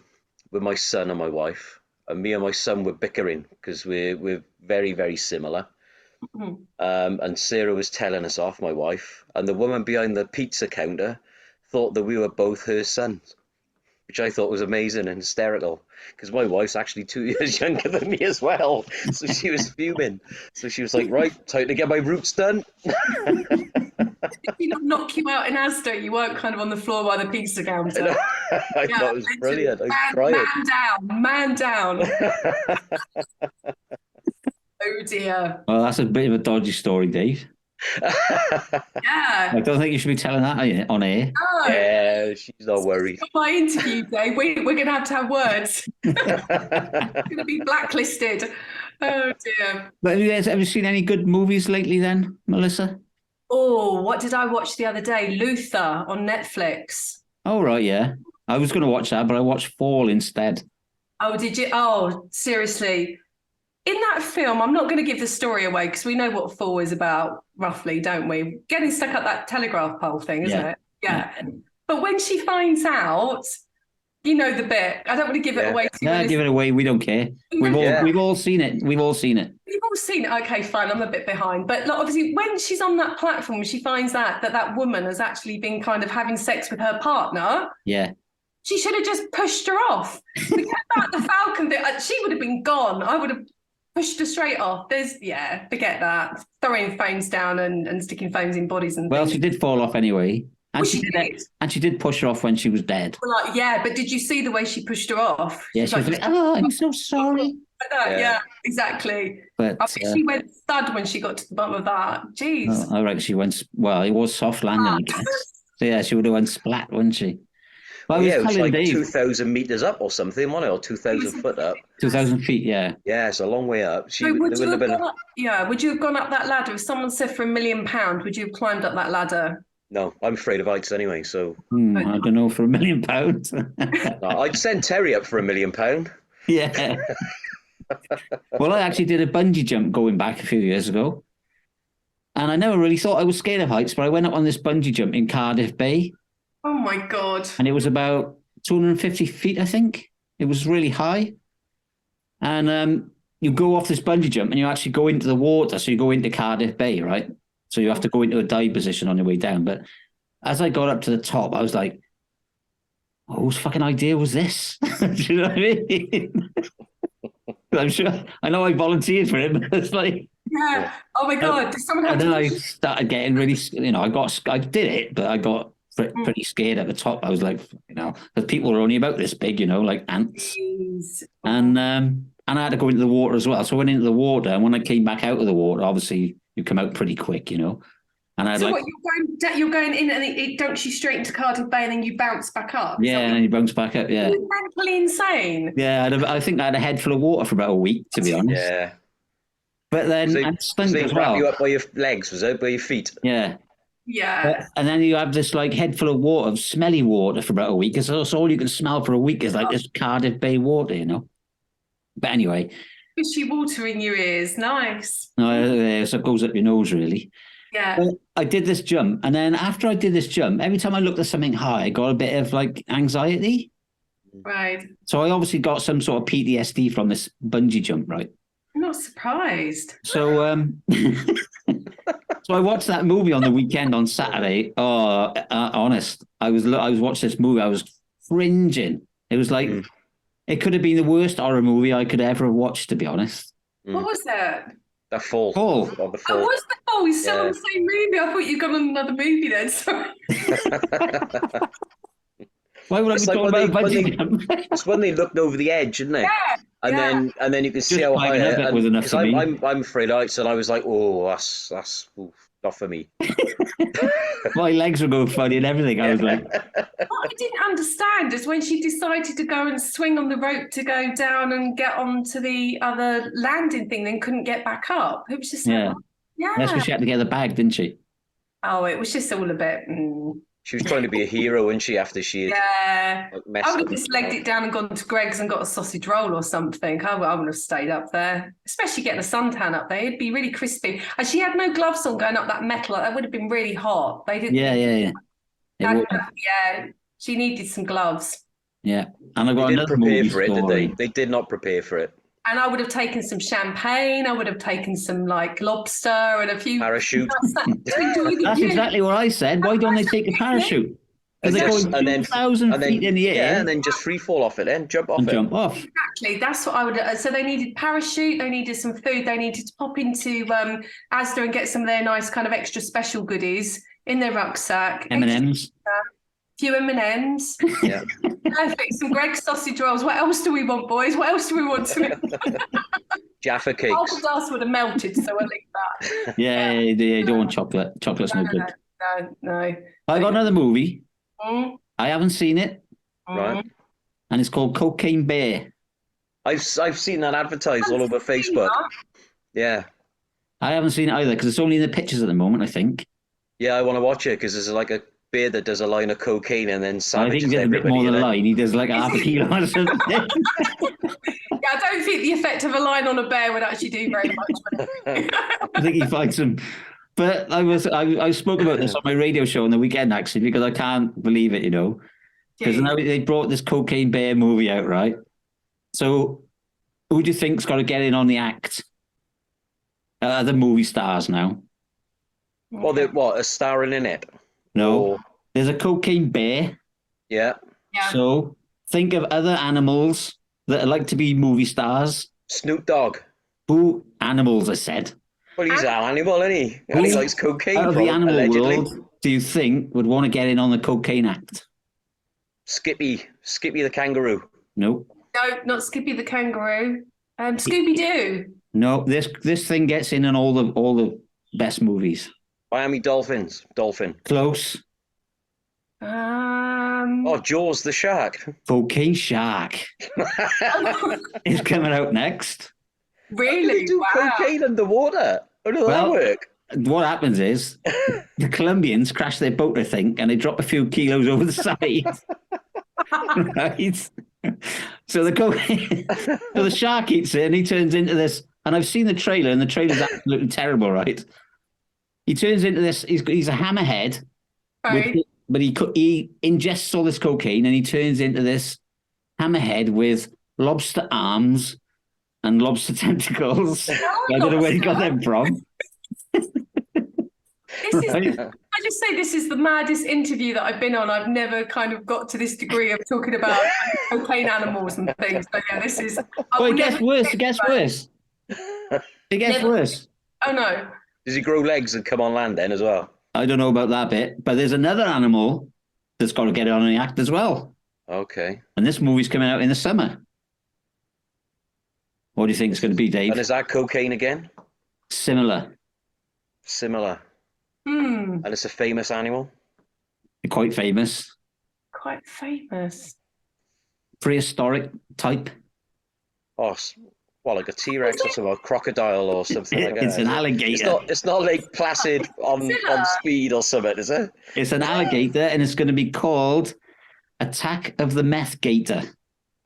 [SPEAKER 3] with my son and my wife, and me and my son were bickering because we're very, very similar.
[SPEAKER 2] Mm-hmm.
[SPEAKER 3] And Sarah was telling us off, my wife, and the woman behind the pizza counter thought that we were both her sons, which I thought was amazing and hysterical because my wife's actually 2 years younger than me as well. So she was fuming. So she was like, "Right, time to get my roots done."
[SPEAKER 2] Did he not knock you out in Asda? You weren't kind of on the floor by the pizza counter.
[SPEAKER 3] I thought it was brilliant. I cried.
[SPEAKER 2] Man down. Oh dear.
[SPEAKER 1] Well, that's a bit of a dodgy story, Dave.
[SPEAKER 2] Yeah.
[SPEAKER 1] I don't think you should be telling that on air.
[SPEAKER 2] Oh,
[SPEAKER 3] Yeah, she's not worried.
[SPEAKER 2] my interview, Dave. We're going to have words. We're going to be blacklisted. Oh dear.
[SPEAKER 1] But have you guys ever seen any good movies lately then, Melissa?
[SPEAKER 2] Oh, what did I watch the other day? Luther on Netflix.
[SPEAKER 1] Oh, right, yeah. I was going to watch that, but I watched Fall instead.
[SPEAKER 2] Oh, did you? Oh, seriously. In that film, I'm not going to give the story away because we know what Fall is about, roughly, don't we? Getting stuck up that telegraph pole thing, isn't it? Yeah. But when she finds out, you know the bit. I don't want to give it away to you.
[SPEAKER 1] No, give it away. We don't care. We've all seen it. We've all seen it.
[SPEAKER 2] You've all seen it. Okay, fine. I'm a bit behind. But like, obviously, when she's on that platform, she finds out that woman has actually been kind of having sex with her partner.
[SPEAKER 1] Yeah.
[SPEAKER 2] She should have just pushed her off. Forget about the Falcon bit. She would have been gone. I would have pushed her straight off. Forget that. Throwing phones down and sticking phones in bodies and
[SPEAKER 1] Well,
[SPEAKER 2] things.
[SPEAKER 1] she did fall off anyway. And
[SPEAKER 2] Well,
[SPEAKER 1] she did push her off when she was dead.
[SPEAKER 2] Like, yeah, but did you see the way she pushed her off?
[SPEAKER 1] Yeah, she was like, "Oh, I'm so sorry."
[SPEAKER 2] Like that. Yeah, exactly.
[SPEAKER 1] But
[SPEAKER 2] I think she went thud when she got to the bottom of that. Jeez.
[SPEAKER 1] I reckon she went. Well, it was soft landing, I guess. So yeah, she would have went splat, wouldn't she? Well,
[SPEAKER 3] Yeah, it was like
[SPEAKER 1] Dave,
[SPEAKER 3] 2,000 meters up or something, wasn't it? Or 2,000 foot up.
[SPEAKER 1] 2,000 feet, yeah.
[SPEAKER 3] Yeah, it's a long way up.
[SPEAKER 2] Would you have gone up that ladder? If someone said for £1 million, would you have climbed up that ladder?
[SPEAKER 3] No, I'm afraid of heights anyway, so.
[SPEAKER 1] I don't know, for £1 million.
[SPEAKER 3] No, I'd send Terry up for £1 million.
[SPEAKER 1] Yeah. Well, I actually did a bungee jump going back a few years ago. And I never really thought I was scared of heights, but I went up on this bungee jump in Cardiff Bay.
[SPEAKER 2] Oh my God.
[SPEAKER 1] And it was about 250 feet, I think. It was really high. And you go off this bungee jump and you actually go into the water. So you go into Cardiff Bay, right? So you have to go into a dive position on your way down. But as I got up to the top, I was like, whose fucking idea was this? Do you know what I mean? I'm sure, I know I volunteered for it, but it's like...
[SPEAKER 2] Yeah. Oh my God. Did someone have
[SPEAKER 1] and then I started getting really, I did it, but I got pretty scared at the top. I was like, because people are only about this big, like ants.
[SPEAKER 2] Jeez.
[SPEAKER 1] And I had to go into the water as well. So I went into the water, and when I came back out of the water, obviously you come out pretty quick, And I
[SPEAKER 2] so what, you're going in and it dunks you straight into Cardiff Bay and then you bounce back up?
[SPEAKER 1] Yeah, and then you bounce back up, yeah.
[SPEAKER 2] You're mentally insane.
[SPEAKER 1] Yeah, I think I had a head full of water for about a week, to be honest.
[SPEAKER 3] Yeah.
[SPEAKER 1] But then
[SPEAKER 3] So
[SPEAKER 1] I stunk as
[SPEAKER 3] wrap
[SPEAKER 1] well.
[SPEAKER 3] you up by your legs, was it? By your feet?
[SPEAKER 1] Yeah.
[SPEAKER 2] Yeah.
[SPEAKER 1] And then you have this like head full of water, of smelly water for about a week. So that's all you can smell for a week is like this Cardiff Bay water, you know. But anyway,
[SPEAKER 2] Fishy water in your ears. Nice.
[SPEAKER 1] no, so it goes up your nose really.
[SPEAKER 2] Yeah.
[SPEAKER 1] But I did this jump, and then after I did this jump, every time I looked at something high, I got a bit of like anxiety.
[SPEAKER 2] Right.
[SPEAKER 1] So I obviously got some sort of PTSD from this bungee jump, right?
[SPEAKER 2] I'm not surprised.
[SPEAKER 1] So so I watched that movie on the weekend on Saturday. Oh, honest, I was watching this movie. I was cringing. It was like it could have been the worst horror movie I could ever have watched, to be honest.
[SPEAKER 2] What was that?
[SPEAKER 3] The Fall.
[SPEAKER 1] Fall.
[SPEAKER 3] Oh, the
[SPEAKER 2] Oh,
[SPEAKER 3] Fall.
[SPEAKER 2] what's the Oh, he's still on the same movie. I thought you'd gone on another movie then. Sorry.
[SPEAKER 1] Why would I be
[SPEAKER 3] It's like
[SPEAKER 1] talking about a bungee jump?
[SPEAKER 3] It's when they looked over the edge, isn't it?
[SPEAKER 2] Yeah.
[SPEAKER 3] And then you can see
[SPEAKER 1] Just
[SPEAKER 3] how
[SPEAKER 1] climbing
[SPEAKER 3] high.
[SPEAKER 1] up it was enough for me.
[SPEAKER 3] I'm afraid of heights, and I was like, oh, that's not for me.
[SPEAKER 1] My legs were going funny and everything. I was like,
[SPEAKER 2] What I didn't understand is when she decided to go and swing on the rope to go down and get onto the other landing thing, then couldn't get back up. It was just
[SPEAKER 1] yeah.
[SPEAKER 2] like, yeah.
[SPEAKER 1] That's because she had to get the bag, didn't she?
[SPEAKER 2] Oh, it was just all a bit.
[SPEAKER 3] She was trying to be a hero, wasn't she? After she had
[SPEAKER 2] Yeah.
[SPEAKER 3] messed
[SPEAKER 2] I would
[SPEAKER 3] up.
[SPEAKER 2] have just legged it down and gone to Greg's and got a sausage roll or something. I would have stayed up there, especially getting a suntan up there. It'd be really crispy. And she had no gloves on going up that metal. That would have been really hot. They didn't.
[SPEAKER 1] Yeah. It was,
[SPEAKER 2] Yeah. She needed some gloves.
[SPEAKER 1] yeah. And I got
[SPEAKER 3] They didn't
[SPEAKER 1] another
[SPEAKER 3] prepare
[SPEAKER 1] movie
[SPEAKER 3] for it, did
[SPEAKER 1] story.
[SPEAKER 3] they? They did not prepare for it.
[SPEAKER 2] And I would have taken some champagne. I would have taken some like lobster and a few
[SPEAKER 3] Parachute.
[SPEAKER 2] to enjoy the
[SPEAKER 1] That's
[SPEAKER 2] view.
[SPEAKER 1] exactly what I said. Why don't they take a parachute? Because they're going 2,000 feet in the air.
[SPEAKER 3] Yeah, and then just free fall off it, then jump off
[SPEAKER 1] and
[SPEAKER 3] it.
[SPEAKER 1] jump off.
[SPEAKER 2] Exactly. That's what I would. So they needed parachute. They needed some food. They needed to pop into Asda and get some of their nice kind of extra special goodies in their rucksack.
[SPEAKER 1] M&Ms.
[SPEAKER 2] Few M&Ms.
[SPEAKER 3] Yeah.
[SPEAKER 2] Perfect. Some Greg's sausage rolls. What else do we want, boys? What else do we want to
[SPEAKER 3] Jaffa
[SPEAKER 2] Half
[SPEAKER 3] cakes.
[SPEAKER 2] the glass would have melted, so I'll leave that.
[SPEAKER 1] Yeah, you don't want chocolate. Chocolate's no good.
[SPEAKER 2] No.
[SPEAKER 1] I got another movie.
[SPEAKER 2] Mm,
[SPEAKER 1] I haven't seen it,
[SPEAKER 3] Right.
[SPEAKER 1] and it's called Cocaine Bear.
[SPEAKER 3] I've seen that advertised all over Facebook. Yeah.
[SPEAKER 1] I haven't seen it either because it's only in the pictures at the moment, I think.
[SPEAKER 3] Yeah, I want to watch it because there's like a bear that does a line of cocaine and then
[SPEAKER 1] I think
[SPEAKER 3] savages
[SPEAKER 1] he does a bit
[SPEAKER 3] everybody.
[SPEAKER 1] more than a
[SPEAKER 3] innit?
[SPEAKER 1] line. He does like half a kilo or something.
[SPEAKER 2] Yeah, I don't think the effect of a line on a bear would actually do very much.
[SPEAKER 1] I think he fights him. But I spoke about this on my radio show on the weekend actually because I can't believe it, you know. Because now they brought this Cocaine Bear movie out, right? So who do you think's got to get in on the act? The movie stars now.
[SPEAKER 3] Well, they're what, a starring in it?
[SPEAKER 1] No,
[SPEAKER 3] Or-
[SPEAKER 1] there's a cocaine bear.
[SPEAKER 3] Yeah.
[SPEAKER 2] Yeah.
[SPEAKER 1] So think of other animals that like to be movie stars.
[SPEAKER 3] Snoop Dogg.
[SPEAKER 1] Who animals? I said.
[SPEAKER 3] Well, he's an animal, isn't he? And he
[SPEAKER 1] Who
[SPEAKER 3] likes cocaine,
[SPEAKER 1] out of the
[SPEAKER 3] probably,
[SPEAKER 1] animal
[SPEAKER 3] allegedly.
[SPEAKER 1] world do you think would want to get in on the cocaine act?
[SPEAKER 3] Skippy the kangaroo.
[SPEAKER 1] No,
[SPEAKER 2] No, not Skippy the kangaroo. Scooby-Doo.
[SPEAKER 1] no. This thing gets in all the best movies.
[SPEAKER 3] Miami Dolphin.
[SPEAKER 1] Close.
[SPEAKER 3] Oh, Jaws the shark.
[SPEAKER 1] Cocaine Shark is coming out next.
[SPEAKER 2] Really?
[SPEAKER 3] They do
[SPEAKER 2] Wow.
[SPEAKER 3] cocaine underwater. How does
[SPEAKER 1] Well-
[SPEAKER 3] that work?
[SPEAKER 1] What happens is the Colombians crash their boat, I think, and they drop a few kilos over the side. Right? So the shark eats it and he turns into this. And I've seen the trailer, and the trailer's absolutely terrible, right? He turns into this. He's a hammerhead,
[SPEAKER 2] Right.
[SPEAKER 1] but he ingests all this cocaine, and he turns into this hammerhead with lobster arms and lobster tentacles. I don't know where he got them from.
[SPEAKER 2] This is,
[SPEAKER 1] Right?
[SPEAKER 2] I just say this is the maddest interview that I've been on. I've never kind of got to this degree of talking about cocaine animals and things. So yeah, this is. I
[SPEAKER 1] Well,
[SPEAKER 2] will
[SPEAKER 1] it gets
[SPEAKER 2] never
[SPEAKER 1] worse.
[SPEAKER 2] forget
[SPEAKER 1] It gets
[SPEAKER 2] that.
[SPEAKER 1] worse. It gets
[SPEAKER 2] Never-
[SPEAKER 1] worse.
[SPEAKER 2] Oh no.
[SPEAKER 3] Does he grow legs and come on land then as well?
[SPEAKER 1] I don't know about that bit, but there's another animal that's got to get on the act as well.
[SPEAKER 3] Okay.
[SPEAKER 1] And this movie's coming out in the summer. What do you think it's going to be, Dave?
[SPEAKER 3] And is that cocaine again?
[SPEAKER 1] Similar.
[SPEAKER 3] Similar.
[SPEAKER 2] Hmm.
[SPEAKER 3] And it's a famous animal?
[SPEAKER 1] Quite famous.
[SPEAKER 2] Quite famous.
[SPEAKER 1] Prehistoric type.
[SPEAKER 3] Oh, Well, like a T-Rex or something, a crocodile or something like that.
[SPEAKER 1] It's an alligator.
[SPEAKER 3] It's not like Placid on speed or something, is it?
[SPEAKER 1] It's an alligator, and it's going to be called Attack of the Meth Gator.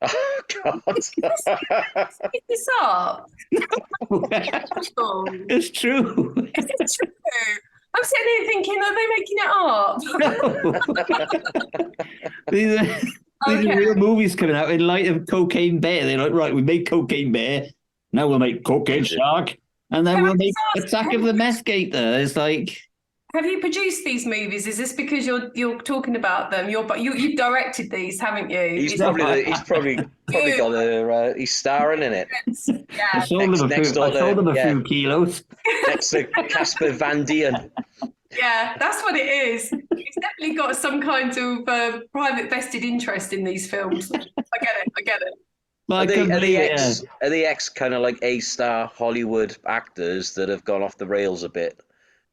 [SPEAKER 3] Oh, God.
[SPEAKER 2] Pick this up.
[SPEAKER 1] It's true.
[SPEAKER 2] Is it true? I'm sitting here thinking, are they making it up?
[SPEAKER 1] No. These are real movies coming out in light of Cocaine Bear. They're like, right, we made Cocaine Bear. Now we'll make Cocaine Shark. And then we'll make Attack of the Meth Gator. It's like...
[SPEAKER 2] Have you produced these movies? Is this because you're talking about them? You've directed these, haven't you?
[SPEAKER 3] He's probably got a he's starring in it.
[SPEAKER 2] Yeah.
[SPEAKER 1] I sold them a few kilos.
[SPEAKER 3] Next to Casper Van Dien.
[SPEAKER 2] Yeah, that's what it is. He's definitely got some kind of private vested interest in these films. I get it.
[SPEAKER 3] Are the ex kind of like A-star Hollywood actors that have gone off the rails a bit?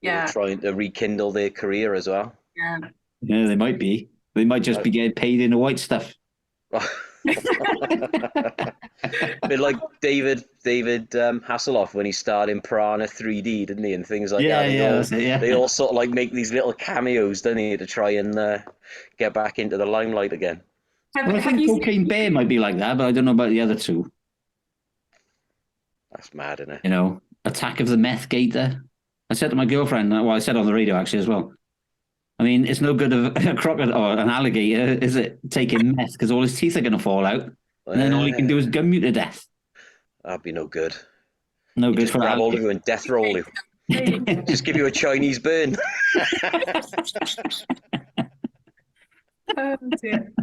[SPEAKER 2] Yeah.
[SPEAKER 3] Trying to rekindle their career as well.
[SPEAKER 2] Yeah.
[SPEAKER 1] Yeah, they might be. They might just be getting paid in the white stuff.
[SPEAKER 3] A bit like David Hasselhoff when he starred in Piranha 3D, didn't he? And things like that. They all sort of like make these little cameos, don't they, to try and get back into the limelight again.
[SPEAKER 1] I think Cocaine Bear might be like that, but I don't know about the other two.
[SPEAKER 3] That's mad, isn't it?
[SPEAKER 1] You know, Attack of the Meth Gator. I said to my girlfriend, well, I said on the radio actually as well. I mean, it's no good of a crocodile or an alligator, is it, taking meth, because all his teeth are going to fall out, and then all he can do is gun you to death.
[SPEAKER 3] That'd be no good.
[SPEAKER 1] No good for
[SPEAKER 3] grab hold of you and death roll you. Just give you a Chinese burn.
[SPEAKER 2] Oh dear.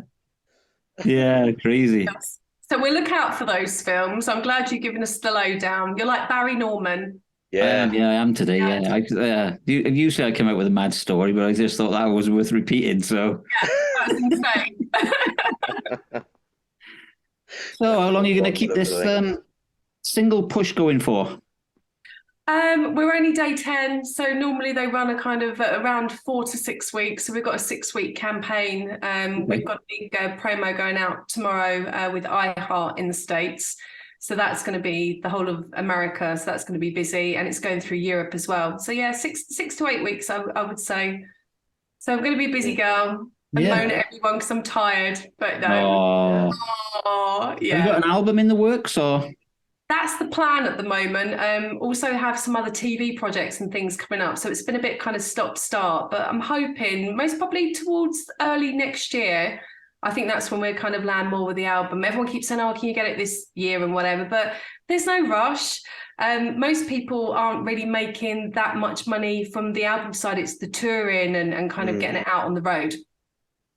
[SPEAKER 1] Yeah, crazy.
[SPEAKER 2] So we'll look out for those films. I'm glad you've given us the lowdown. You're like Barry Norman.
[SPEAKER 3] Yeah,
[SPEAKER 1] I am today. Yeah, usually I come out with a mad story, but I just thought that was worth repeating. So,
[SPEAKER 2] yeah, that's insane.
[SPEAKER 1] So, how long are you going to keep this single push going for?
[SPEAKER 2] We're only day 10, so normally they run a kind of around 4 to 6 weeks. So we've got a 6-week campaign. We've got a big promo going out tomorrow with iHeart in the States. So that's going to be the whole of America. So that's going to be busy, and it's going through Europe as well. So yeah, 6 to 8 weeks, I would say. So I'm going to be a busy girl. I moan at everyone because I'm tired, but no. Yeah.
[SPEAKER 1] Have you got an album in the works, or?
[SPEAKER 2] That's the plan at the moment. Also have some other TV projects and things coming up. So it's been a bit kind of stop-start, but I'm hoping most probably towards early next year. I think that's when we'll kind of land more with the album. Everyone keeps saying, can you get it this year and whatever, but there's no rush. Most people aren't really making that much money from the album side. It's the touring and kind of getting it out on the road.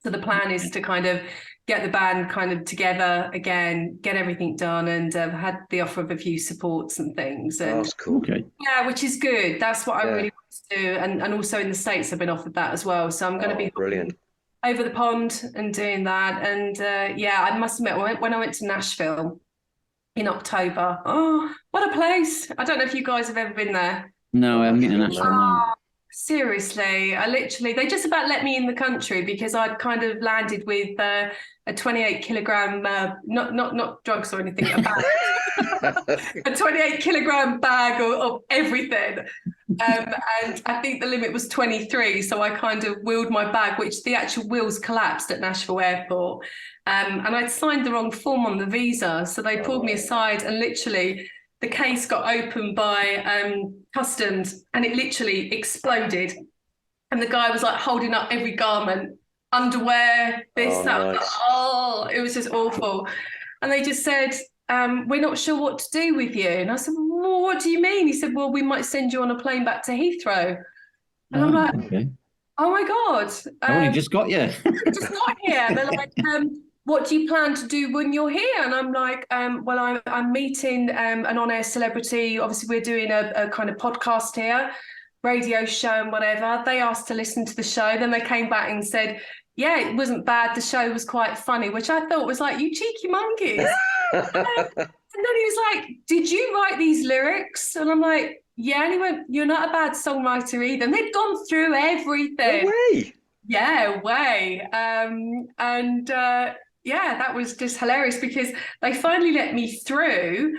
[SPEAKER 2] So the plan is to kind of get the band kind of together again, get everything done, and had the offer of a few supports and things. And
[SPEAKER 3] that's cool.
[SPEAKER 1] Okay.
[SPEAKER 2] Yeah, which is good. That's what I really want to do. And also in the States, I've been offered that as well. So I'm going to be
[SPEAKER 3] brilliant
[SPEAKER 2] over the pond and doing that. And I must admit, when I went to Nashville in October, what a place. I don't know if you guys have ever been there.
[SPEAKER 1] No, I haven't been to Nashville. No.
[SPEAKER 2] Seriously, they just about let me in the country because I'd kind of landed with a 28 kilogram, not drugs or anything, a 28 kilogram bag of everything. And I think the limit was 23. So I kind of wheeled my bag, which the actual wheels collapsed at Nashville Airport. And I'd signed the wrong form on the visa. So they pulled me aside and literally the case got opened by customs and it literally exploded. And the guy was like holding up every garment, underwear, this, that. Nice. It was just awful. And they just said, we're not sure what to do with you. And I said, well, what do you mean? He said, well, we might send you on a plane back to Heathrow. And I'm like, oh my God.
[SPEAKER 1] I only just got you.
[SPEAKER 2] Just got here. They're like, what do you plan to do when you're here? And I'm like, well, I'm meeting an on-air celebrity. Obviously, we're doing a kind of podcast here, radio show and whatever. They asked to listen to the show. Then they came back and said, yeah, it wasn't bad. The show was quite funny, which I thought was like, you cheeky monkeys. And then he was like, did you write these lyrics? And I'm like, yeah. And he went, you're not a bad songwriter either. And they'd gone through everything.
[SPEAKER 3] No way.
[SPEAKER 2] Yeah, way. Yeah, that was just hilarious because they finally let me through.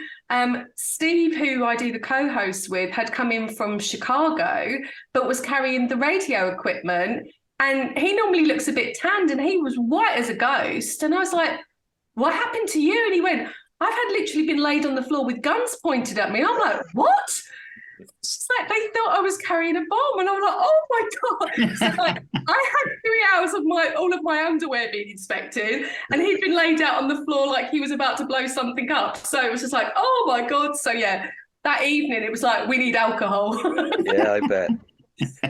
[SPEAKER 2] Steve, who I do the co-host with, had come in from Chicago, but was carrying the radio equipment. And he normally looks a bit tanned, and he was white as a ghost. And I was like, "What happened to you?" And he went, "I've had literally been laid on the floor with guns pointed at me." And I'm like, "What?" It's like they thought I was carrying a bomb, and I'm like, "Oh my God!" So like, I had 3 hours of all of my underwear being inspected, and he'd been laid out on the floor like he was about to blow something up. So it was just like, "Oh my God!" So yeah, that evening it was like, we need alcohol.
[SPEAKER 3] Yeah, I bet.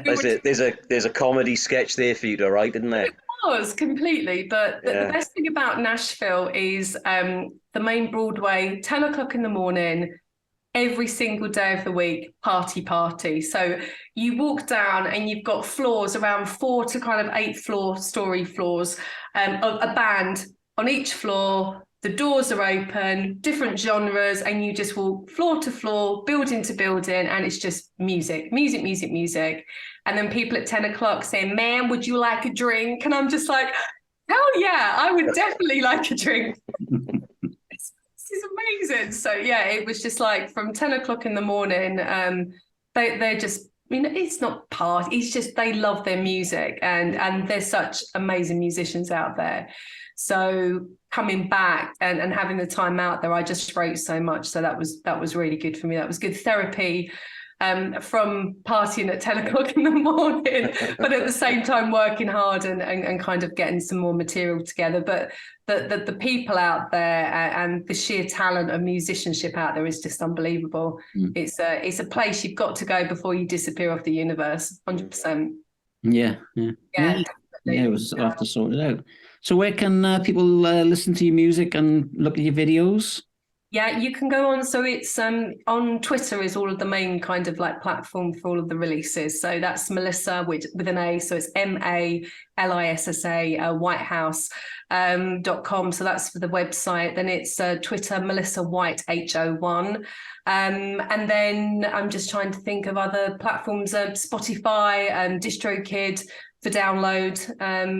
[SPEAKER 3] There's a comedy sketch there for you to write, isn't there?
[SPEAKER 2] It was completely, but the
[SPEAKER 3] Yeah.
[SPEAKER 2] best thing about Nashville is the main Broadway, 10 o'clock in the morning. Every single day of the week, party. So you walk down and you've got floors, around 4 to kind of 8 story floors, a band on each floor. The doors are open, different genres, and you just walk floor to floor, building to building, and it's just music. And then people at 10 o'clock saying, "Ma'am, would you like a drink?" And I'm just like, hell yeah, I would definitely like a drink. Is amazing. So yeah, it was just like from 10 o'clock in the morning. They're just, I mean, it's not part. It's just they love their music, and there's such amazing musicians out there. So coming back and having the time out there, I just wrote so much. So that was really good for me. That was good therapy. From partying at 10 o'clock in the morning, but at the same time working hard and kind of getting some more material together. But the people out there and the sheer talent of musicianship out there is just unbelievable. It's a place you've got to go before you disappear off the universe. 100%.
[SPEAKER 1] Yeah. It was. I'll have to sort it out. So where can people listen to your music and look at your videos?
[SPEAKER 2] Yeah, you can go on. So it's on Twitter is all of the main kind of like platform for all of the releases. So that's Malissa with an A. So it's Malissa Whitehouse.com. So that's for the website. Then it's Twitter, Malissa White H01. And then I'm just trying to think of other platforms, Spotify and DistroKid for download.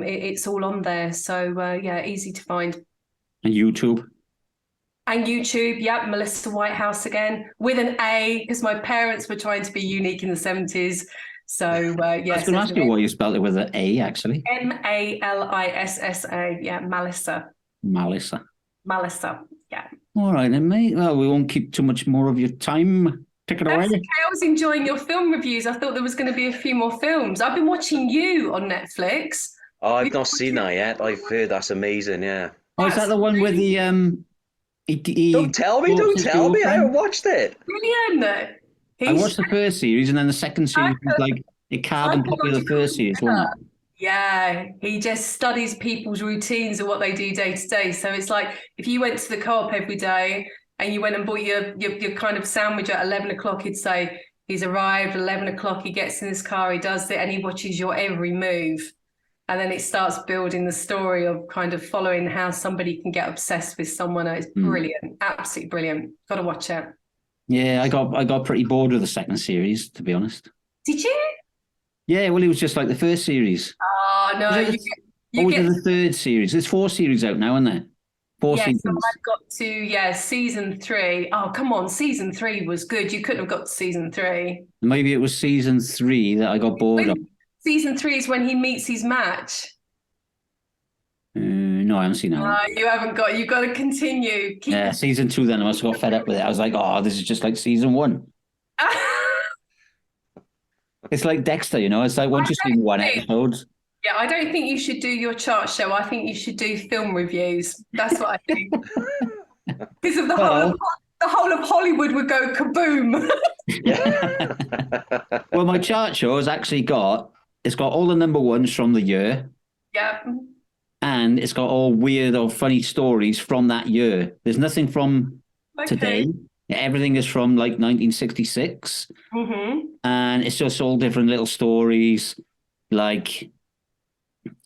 [SPEAKER 2] It's all on there. So yeah, easy to find.
[SPEAKER 1] And YouTube.
[SPEAKER 2] And YouTube, yeah, Malissa Whitehouse again, with an A, because my parents were trying to be unique in the 70s. So, yes.
[SPEAKER 1] I was going to ask you why you spelled it with an A, actually.
[SPEAKER 2] Malissa, yeah, Malissa. Malissa, yeah.
[SPEAKER 1] All right, then, mate. Well, we won't keep too much more of your time. Take it away.
[SPEAKER 2] Okay. I was enjoying your film reviews. I thought there was going to be a few more films. I've been watching You on Netflix.
[SPEAKER 3] Oh, I've not seen that yet. I've heard that's amazing, yeah.
[SPEAKER 1] Oh, is that the one with the...
[SPEAKER 3] Don't tell me. I haven't watched it.
[SPEAKER 2] Brilliant.
[SPEAKER 1] I watched the first series, and then the second series was like a carbon copy of the first series, wasn't it?
[SPEAKER 2] Yeah, he just studies people's routines and what they do day to day. So it's like if you went to the co-op every day and you went and bought your kind of sandwich at 11 o'clock, he'd say, he's arrived, 11 o'clock, he gets in his car, he does it, and he watches your every move. And then it starts building the story of kind of following how somebody can get obsessed with someone. It's brilliant, absolutely brilliant. Got to watch it.
[SPEAKER 1] Yeah, I got pretty bored with the second series, to be honest.
[SPEAKER 2] Did you?
[SPEAKER 1] Yeah, well, it was just like the first series.
[SPEAKER 2] Oh, no.
[SPEAKER 1] You get the third series. There's 4 series out now, isn't there? 4 seasons.
[SPEAKER 2] So I've got to, season 3. Oh, come on. Season 3 was good. You couldn't have got to season 3.
[SPEAKER 1] Maybe it was season 3 that I got bored of.
[SPEAKER 2] Season 3 is when he meets his match.
[SPEAKER 1] No, I haven't seen that one.
[SPEAKER 2] You haven't got. You've got to continue.
[SPEAKER 1] Season 2. Then I must have got fed up with it. I was like, oh, this is just like season 1. It's like Dexter, you know. It's like once you've seen one episode.
[SPEAKER 2] Yeah, I don't think you should do your chart show. I think you should do film reviews. That's what I think. Because of the whole of Hollywood would go kaboom.
[SPEAKER 1] Well, my chart show has actually got all the number ones from the year.
[SPEAKER 2] Yep.
[SPEAKER 1] And it's got all weird or funny stories from that year. There's nothing from today. Everything is from like 1966. Mm-hmm. And it's just all different little stories. Like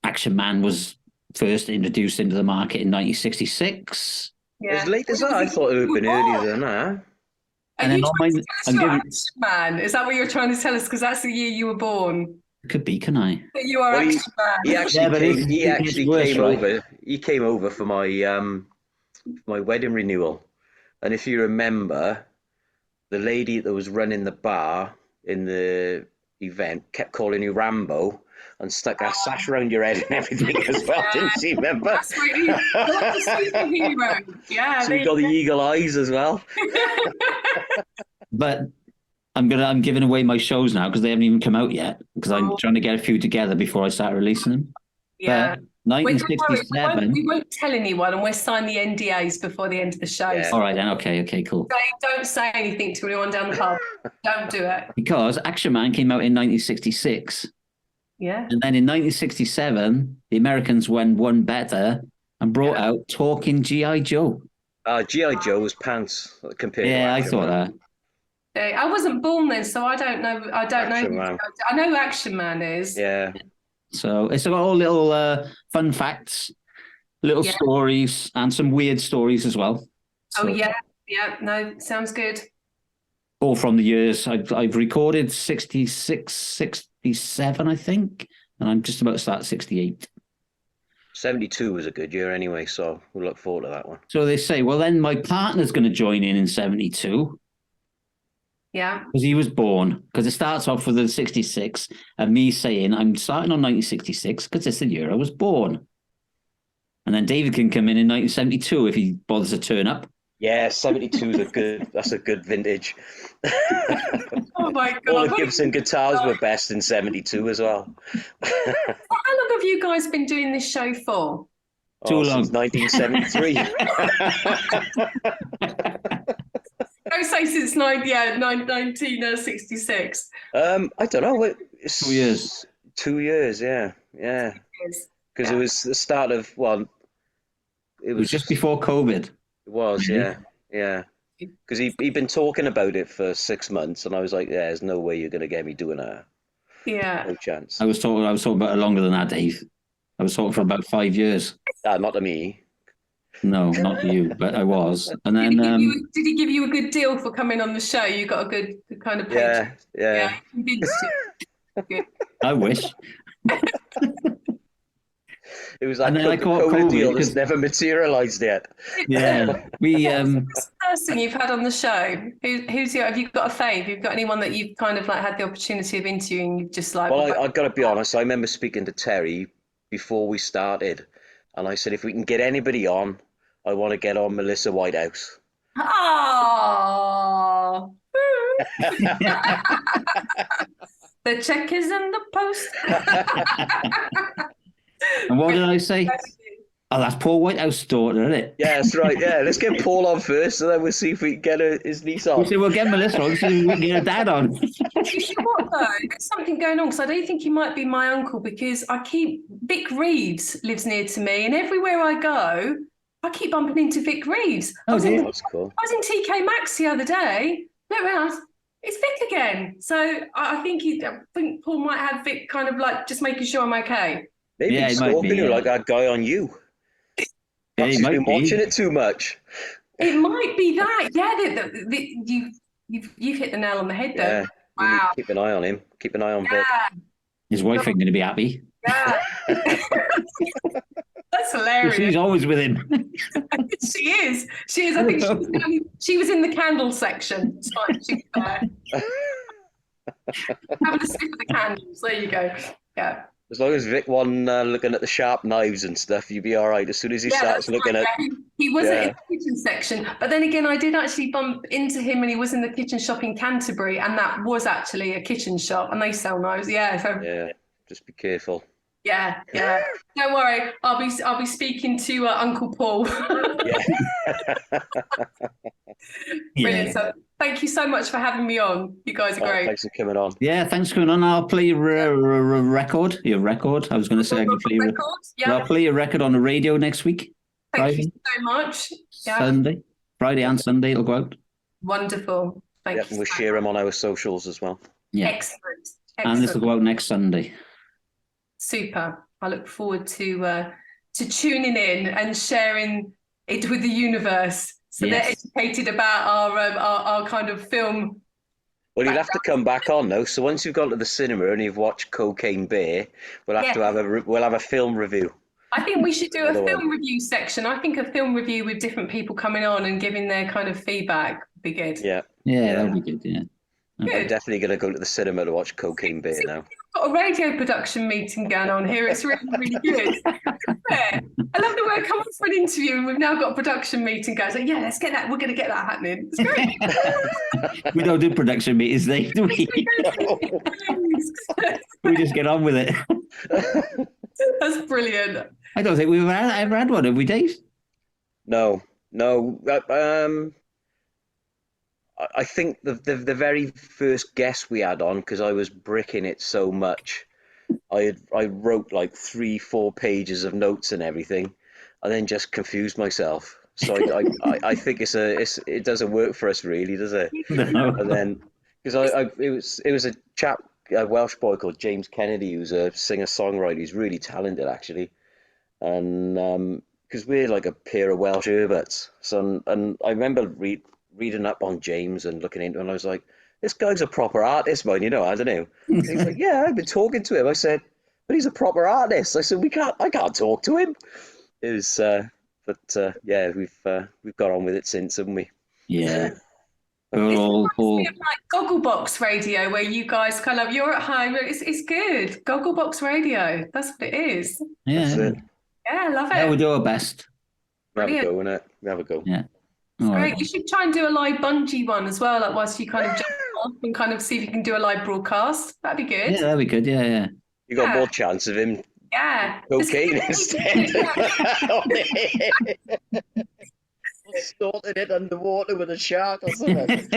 [SPEAKER 1] Action Man was first introduced into the market in 1966.
[SPEAKER 2] Yeah.
[SPEAKER 3] As late as that? I thought it would have been earlier than that.
[SPEAKER 2] And then Action Man? Is that what you're trying to tell us? Because that's the year you were born.
[SPEAKER 1] Could be, can I?
[SPEAKER 2] You are
[SPEAKER 3] Well,
[SPEAKER 2] Action Man.
[SPEAKER 3] He actually
[SPEAKER 1] Yeah, but
[SPEAKER 3] came. He
[SPEAKER 1] it's
[SPEAKER 3] actually
[SPEAKER 1] worse,
[SPEAKER 3] came
[SPEAKER 1] right?
[SPEAKER 3] over. He came over for my wedding renewal, and if you remember, the lady that was running the bar in the event kept calling you Rambo and stuck a sash around your head and everything as well, didn't she? Remember?
[SPEAKER 2] That's right. You're like a superhero. Yeah,
[SPEAKER 3] So you got the eagle eyes as well.
[SPEAKER 1] But I'm giving away my shows now because they haven't even come out yet because I'm trying to get a few together before I start releasing them.
[SPEAKER 2] Yeah.
[SPEAKER 1] But 1967.
[SPEAKER 2] We won't tell anyone, and we'll sign the NDAs before the end of the show.
[SPEAKER 3] Yeah.
[SPEAKER 1] All right then. Okay, cool.
[SPEAKER 2] Don't say anything to anyone down the pub. Don't do it.
[SPEAKER 1] Because Action Man came out in 1966.
[SPEAKER 2] Yeah.
[SPEAKER 1] And then in 1967, the Americans went one better and brought out Talking G.I. Joe.
[SPEAKER 3] G.I. Joe was pants compared to
[SPEAKER 1] I
[SPEAKER 3] Action
[SPEAKER 1] thought
[SPEAKER 3] Man.
[SPEAKER 1] that.
[SPEAKER 2] I wasn't born then, so I don't know.
[SPEAKER 3] Action Man.
[SPEAKER 2] I know who Action Man is.
[SPEAKER 3] Yeah.
[SPEAKER 1] So it's got all little fun facts, little stories, and some weird stories as well. So,
[SPEAKER 2] yeah. No, sounds good.
[SPEAKER 1] all from the years I've recorded 66, 67, I think, and I'm just about to start 68.
[SPEAKER 3] 72 was a good year anyway, so we'll look forward to that one.
[SPEAKER 1] So they say, well, then my partner's going to join in 72.
[SPEAKER 2] Yeah.
[SPEAKER 1] Because he was born. Because it starts off with the 66 and me saying I'm starting on 1966 because it's the year I was born. And then David can come in 1972 if he bothers to turn up.
[SPEAKER 3] Yeah, 72 is that's a good vintage.
[SPEAKER 2] Oh my God.
[SPEAKER 3] All the Gibson guitars were best in 72 as well.
[SPEAKER 2] How long have you guys been doing this show for?
[SPEAKER 1] Too long.
[SPEAKER 3] Since 1973.
[SPEAKER 2] Don't say since 1966.
[SPEAKER 3] I don't know. It's
[SPEAKER 1] 2 years.
[SPEAKER 3] 2 years, yeah. Because it was the start of,
[SPEAKER 1] It was just before COVID.
[SPEAKER 3] It was, yeah. Because he'd been talking about it for 6 months, and I was like, yeah, there's no way you're going to get me doing that.
[SPEAKER 2] Yeah.
[SPEAKER 3] No chance.
[SPEAKER 1] I was talking about it longer than that, Dave. I was talking for about 5 years.
[SPEAKER 3] Not to me.
[SPEAKER 1] No, not you, but I was. And then
[SPEAKER 2] Did he give you a good deal for coming on the show? You got a good kind of paycheck.
[SPEAKER 3] Yeah.
[SPEAKER 2] He convinced you. Good.
[SPEAKER 1] I wish.
[SPEAKER 3] It was that
[SPEAKER 1] And then I caught
[SPEAKER 3] Coca-Cola
[SPEAKER 1] COVID
[SPEAKER 3] deal that's
[SPEAKER 1] because-
[SPEAKER 3] never materialised yet.
[SPEAKER 1] Yeah, we
[SPEAKER 2] This person you've had on the show, who's your? Have you got a fave? Have you got anyone that you've kind of like had the opportunity of interviewing? You've just like.
[SPEAKER 3] Well, I've got to be honest. I remember speaking to Terry before we started, and I said, if we can get anybody on, I want to get on Malissa Whitehouse.
[SPEAKER 2] Oh. The check is in the post.
[SPEAKER 1] and what did I say? Oh, that's Paul Whitehouse daughter, isn't it?
[SPEAKER 3] Yeah, that's right. Yeah, let's get Paul on first, and then we'll see if we can get his niece on.
[SPEAKER 1] We said we'll get Melissa on, so we can get her dad on.
[SPEAKER 2] You know what though? There's something going on because I don't think he might be my uncle because Vic Reeves lives near to me, and everywhere I go, I keep bumping into Vic Reeves.
[SPEAKER 1] Oh, dear.
[SPEAKER 3] That's cool.
[SPEAKER 2] I was in TK Maxx the other day. Look around, it's Vic again. So I think Paul might have Vic kind of like just making sure I'm okay.
[SPEAKER 3] Maybe
[SPEAKER 1] Yeah,
[SPEAKER 3] he's
[SPEAKER 1] he might
[SPEAKER 3] stalking
[SPEAKER 1] be,
[SPEAKER 3] you
[SPEAKER 1] yeah.
[SPEAKER 3] like that guy on You.
[SPEAKER 1] Yeah,
[SPEAKER 3] He's
[SPEAKER 1] he might
[SPEAKER 3] been
[SPEAKER 1] be.
[SPEAKER 3] watching it too much.
[SPEAKER 2] It might be that. Yeah, you've hit the nail on the head though.
[SPEAKER 3] Yeah, you need
[SPEAKER 2] Wow.
[SPEAKER 3] to keep an eye on him. Keep an eye on Vic.
[SPEAKER 2] Yeah.
[SPEAKER 1] His wife ain't going to be happy.
[SPEAKER 2] Yeah. That's hilarious.
[SPEAKER 1] She's always with him.
[SPEAKER 2] She is. I think she was in the candle section. It's fine. She's there. Having a sniff of the candles. There you go. Yeah.
[SPEAKER 3] As long as Vic wasn't looking at the sharp knives and stuff, you'd be all right. As soon as he starts
[SPEAKER 2] that's
[SPEAKER 3] looking
[SPEAKER 2] right,
[SPEAKER 3] at...
[SPEAKER 2] yeah. He wasn't in the kitchen section. But then again, I did actually bump into him and he was in the kitchen shop in Canterbury, and that was actually a kitchen shop, and they sell knives. Yeah. So
[SPEAKER 3] Yeah, just be careful.
[SPEAKER 2] yeah. Don't worry. I'll be speaking to Uncle Paul.
[SPEAKER 3] Yeah.
[SPEAKER 2] Brilliant. So thank you so much for having me on. You guys are great.
[SPEAKER 3] Thanks for coming on.
[SPEAKER 1] Yeah, thanks for coming on. I'll play your record. Your record. I was going to say I can play I'll play your record on the radio next week.
[SPEAKER 2] Thank you so much. Yeah.
[SPEAKER 1] Sunday. Friday and Sunday it'll go out.
[SPEAKER 2] Wonderful. Thank you.
[SPEAKER 3] And we'll
[SPEAKER 2] so
[SPEAKER 3] share them on our socials as well.
[SPEAKER 1] Yeah.
[SPEAKER 2] Excellent.
[SPEAKER 1] And this will go out next Sunday.
[SPEAKER 2] Super. I look forward to tuning in and sharing it with the universe, so they're educated about our kind of film
[SPEAKER 3] Well, you'll have to come back on though. So once you've gone to the cinema and you've watched Cocaine Bear, we'll have to have a film review.
[SPEAKER 2] I think we should do a
[SPEAKER 3] Another
[SPEAKER 2] film
[SPEAKER 3] one.
[SPEAKER 2] review section. I think a film review with different people coming on and giving their kind of feedback would be good.
[SPEAKER 3] Yeah.
[SPEAKER 1] Yeah, that'd be good. Yeah.
[SPEAKER 3] I'm
[SPEAKER 2] Good.
[SPEAKER 3] definitely going to go to the cinema to watch Cocaine Bear now.
[SPEAKER 2] We've got a radio production meeting going on here. It's really, really good. Yeah. I love that we're coming for an interview and we've now got a production meeting going. So yeah, let's get that. We're going to get that happening. It's great.
[SPEAKER 1] We don't do production meetings, do we? We just get on with it.
[SPEAKER 2] That's brilliant.
[SPEAKER 1] I don't think we've ever had one, have we, Dave?
[SPEAKER 3] No. I think the very first guest we had on, because I was bricking it so much, I wrote like 3-4 pages of notes and everything, and then just confused myself. So I think it doesn't work for us really, does it?
[SPEAKER 1] No.
[SPEAKER 3] And then because it was a Welsh boy called James Kennedy, who's a singer-songwriter. He's really talented actually, and because we're like a pair of Welsh Herberts. So and I remember reading up on James and looking into him, and I was like, this guy's a proper artist, man, I don't know. And he's like, yeah, I've been talking to him. I said, but he's a proper artist. I said, I can't talk to him. It was, yeah, we've got on with it since, haven't we?
[SPEAKER 1] Yeah.
[SPEAKER 2] It
[SPEAKER 1] We're all
[SPEAKER 2] reminds me of like Gogglebox Radio, where you guys kind of, you're at home. It's good. Gogglebox Radio. That's what it is.
[SPEAKER 1] yeah.
[SPEAKER 3] That's it.
[SPEAKER 2] Yeah, I love it.
[SPEAKER 1] Yeah, we'll do our best.
[SPEAKER 3] We have a
[SPEAKER 2] Brilliant.
[SPEAKER 3] go, innit? We have a go.
[SPEAKER 1] Yeah.
[SPEAKER 2] It's
[SPEAKER 1] All
[SPEAKER 2] great.
[SPEAKER 1] right.
[SPEAKER 2] You should try and do a live bungee one as well, like whilst you kind of jump off and kind of see if you can do a live broadcast. That'd be good.
[SPEAKER 1] Yeah, that'd be good. Yeah, yeah.
[SPEAKER 3] You got
[SPEAKER 2] Yeah.
[SPEAKER 3] more chance of him
[SPEAKER 2] Yeah.
[SPEAKER 3] cocaine instead. Snorting it underwater with a shark or something.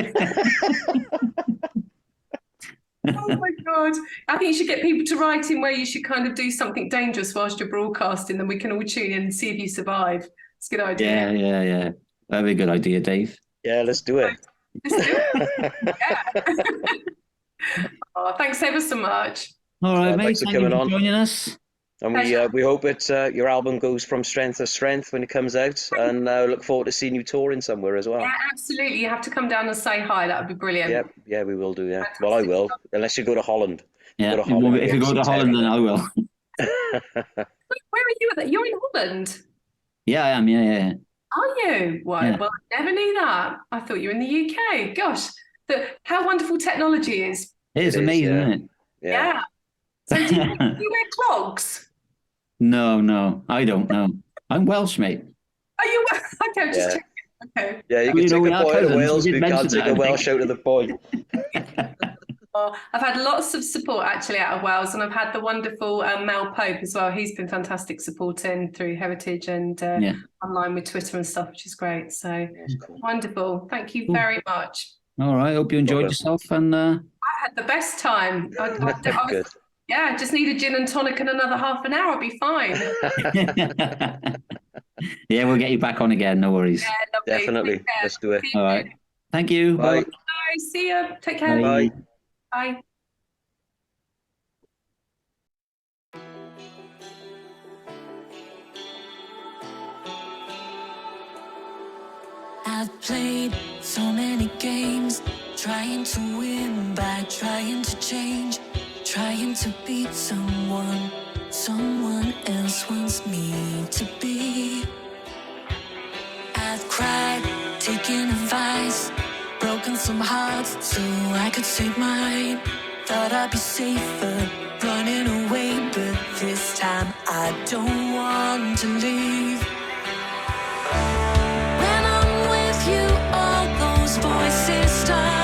[SPEAKER 2] Oh my God. I think you should get people to write in where you should kind of do something dangerous whilst you're broadcasting, then we can all tune in and see if you survive. It's a good idea.
[SPEAKER 1] Yeah. That'd be a good idea, Dave.
[SPEAKER 3] Yeah, let's do it.
[SPEAKER 2] Let's do it. Yeah. Oh, thanks ever so much.
[SPEAKER 1] All right,
[SPEAKER 3] Yeah,
[SPEAKER 1] mate.
[SPEAKER 3] thanks for
[SPEAKER 1] Thank you
[SPEAKER 3] coming
[SPEAKER 1] for
[SPEAKER 3] on.
[SPEAKER 1] joining us.
[SPEAKER 3] And
[SPEAKER 2] Pleasure.
[SPEAKER 3] we hope your album goes from strength to strength when it comes out, and look forward to seeing you touring somewhere as well.
[SPEAKER 2] Yeah, absolutely. You have to come down and say hi. That would be brilliant.
[SPEAKER 3] Yeah, we will do. Yeah, well, I will, unless you go to Holland.
[SPEAKER 1] Yeah,
[SPEAKER 3] Go to Holland,
[SPEAKER 1] if you
[SPEAKER 3] get
[SPEAKER 1] go to
[SPEAKER 3] some
[SPEAKER 1] Holland, then
[SPEAKER 3] techno.
[SPEAKER 1] I will.
[SPEAKER 2] Where are you? You're in Holland.
[SPEAKER 1] Yeah, I am. Yeah.
[SPEAKER 2] Are you? Well,
[SPEAKER 1] Yeah.
[SPEAKER 2] well, I never knew that. I thought you were in the UK. Gosh, how wonderful technology is.
[SPEAKER 1] It is
[SPEAKER 3] It is,
[SPEAKER 1] amazing,
[SPEAKER 3] yeah.
[SPEAKER 2] Yeah.
[SPEAKER 3] Yeah.
[SPEAKER 2] So do you wear clogs?
[SPEAKER 1] No, I don't know. I'm Welsh, mate.
[SPEAKER 2] Are you? Okay, I'm just
[SPEAKER 3] Yeah.
[SPEAKER 2] checking. Okay.
[SPEAKER 3] Yeah, you
[SPEAKER 1] Well,
[SPEAKER 3] can
[SPEAKER 1] we
[SPEAKER 3] take a
[SPEAKER 1] are
[SPEAKER 3] boy out of
[SPEAKER 1] cousins.
[SPEAKER 3] Wales,
[SPEAKER 1] We
[SPEAKER 3] but
[SPEAKER 1] did
[SPEAKER 3] you can't
[SPEAKER 1] mention
[SPEAKER 3] take
[SPEAKER 1] that,
[SPEAKER 3] a
[SPEAKER 1] I
[SPEAKER 3] Welsh
[SPEAKER 1] think.
[SPEAKER 3] out of the boy.
[SPEAKER 2] Well, I've had lots of support actually out of Wales, and I've had the wonderful Mel Pope as well. He's been fantastic supporting through Heritage and
[SPEAKER 1] Yeah.
[SPEAKER 2] online with Twitter and stuff, which is great. So
[SPEAKER 3] That's cool.
[SPEAKER 2] wonderful. Thank you
[SPEAKER 1] Cool.
[SPEAKER 2] very much.
[SPEAKER 1] All right. Hope you enjoyed
[SPEAKER 3] Problem.
[SPEAKER 1] yourself. And
[SPEAKER 2] I had the best time.
[SPEAKER 3] Good.
[SPEAKER 2] Yeah, just need a gin and tonic and another half an hour. I'll be fine.
[SPEAKER 1] yeah, we'll get you back on again. No worries.
[SPEAKER 2] Yeah, lovely.
[SPEAKER 3] Definitely.
[SPEAKER 2] Take care.
[SPEAKER 3] Let's do it.
[SPEAKER 2] See you
[SPEAKER 1] All right.
[SPEAKER 2] soon.
[SPEAKER 1] Thank you.
[SPEAKER 3] Bye.
[SPEAKER 2] Bye. See ya. Take care.
[SPEAKER 1] Bye.
[SPEAKER 3] Bye.
[SPEAKER 2] Bye.
[SPEAKER 4] I've played so many games, trying to win by trying to change, trying to beat someone else wants me to be. I've cried, taken advice, broken some hearts so I could save mine. Thought I'd be safer running away, but this time I don't want to leave. When I'm with you, all those voices stop.